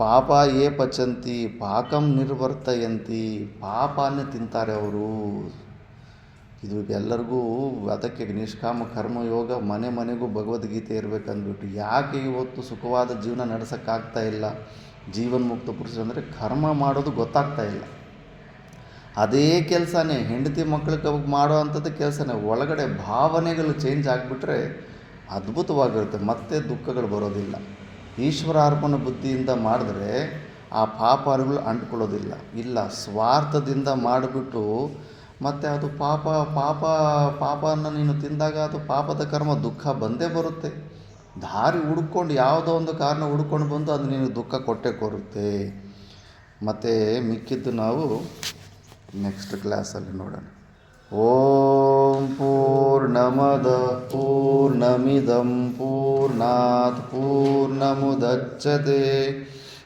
ಪಾಪ ಯೇ ಪಚಂತಿ ಪಾಕಂ ನಿರ್ವರ್ತಯಂತಿ ಪಾಪನೇ ತಿಂತಾರೆ ಅವರು. ಇದು ಎಲ್ಲರಿಗೂ ಅದಕ್ಕೆ ನಿಷ್ಕಾಮ ಕರ್ಮಯೋಗ ಮನೆಗೂ ಭಗವದ್ಗೀತೆ ಇರಬೇಕಂದ್ಬಿಟ್ಟು ಯಾಕೆ ಇವತ್ತು ಸುಖವಾದ ಜೀವನ ನಡೆಸೋಕ್ಕಾಗ್ತಾ ಇಲ್ಲ. ಜೀವನ್ಮುಕ್ತ ಪುರುಷರು ಅಂದರೆ ಕರ್ಮ ಮಾಡೋದು ಗೊತ್ತಾಗ್ತಾ ಇಲ್ಲ. ಅದೇ ಕೆಲಸನೇ ಹೆಂಡತಿ ಮಕ್ಕಳಿಗೆ ಮಾಡೋ ಅಂಥದ್ದು ಕೆಲಸನೇ. ಒಳಗಡೆ ಭಾವನೆಗಳು ಚೇಂಜ್ ಆಗಿಬಿಟ್ರೆ ಅದ್ಭುತವಾಗಿರುತ್ತೆ, ಮತ್ತೆ ದುಃಖಗಳು ಬರೋದಿಲ್ಲ. ಈಶ್ವರಾರ್ಪಣ ಬುದ್ಧಿಯಿಂದ ಮಾಡಿದ್ರೆ ಆ ಪಾಪಗಳು ಅಂಟ್ಕೊಳ್ಳೋದಿಲ್ಲ. ಇಲ್ಲ, ಸ್ವಾರ್ಥದಿಂದ ಮಾಡಿಬಿಟ್ಟು ಮತ್ತು ಅದು ಪಾಪನ ನೀನು ತಿಂದಾಗ ಅದು ಪಾಪದ ಕರ್ಮ ದುಃಖ ಬಂದೇ ಬರುತ್ತೆ. ದಾರಿ ಹುಡ್ಕೊಂಡು ಯಾವುದೋ ಒಂದು ಕಾರಣ ಹುಡ್ಕೊಂಡು ಬಂದು ಅದು ನೀನು ದುಃಖ ಕೊಟ್ಟೇ ಕೊರುತ್ತೆ. ಮತ್ತು ಮಿಕ್ಕಿದ್ದು ನಾವು ನೆಕ್ಸ್ಟ್ ಕ್ಲಾಸಲ್ಲಿ ನೋಡೋಣ. ಓಂ ಪೂರ್ಣಮದ ಪೂರ್ಣಮಿದಂ ಪೂರ್ಣಾತ್ ಪೂರ್ಣಮುದಚ್ಯತೆ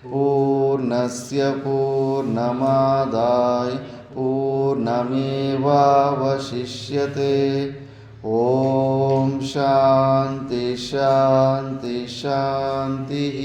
ಪೂರ್ಣಸ್ಯ ಪೂರ್ಣಮಾದಾಯ ಪೂರ್ಣಮೇವಾವಶಿಷ್ಯತೆ. ಓಂ ಶಾಂತಿ ಶಾಂತಿ ಶಾಂತಿ.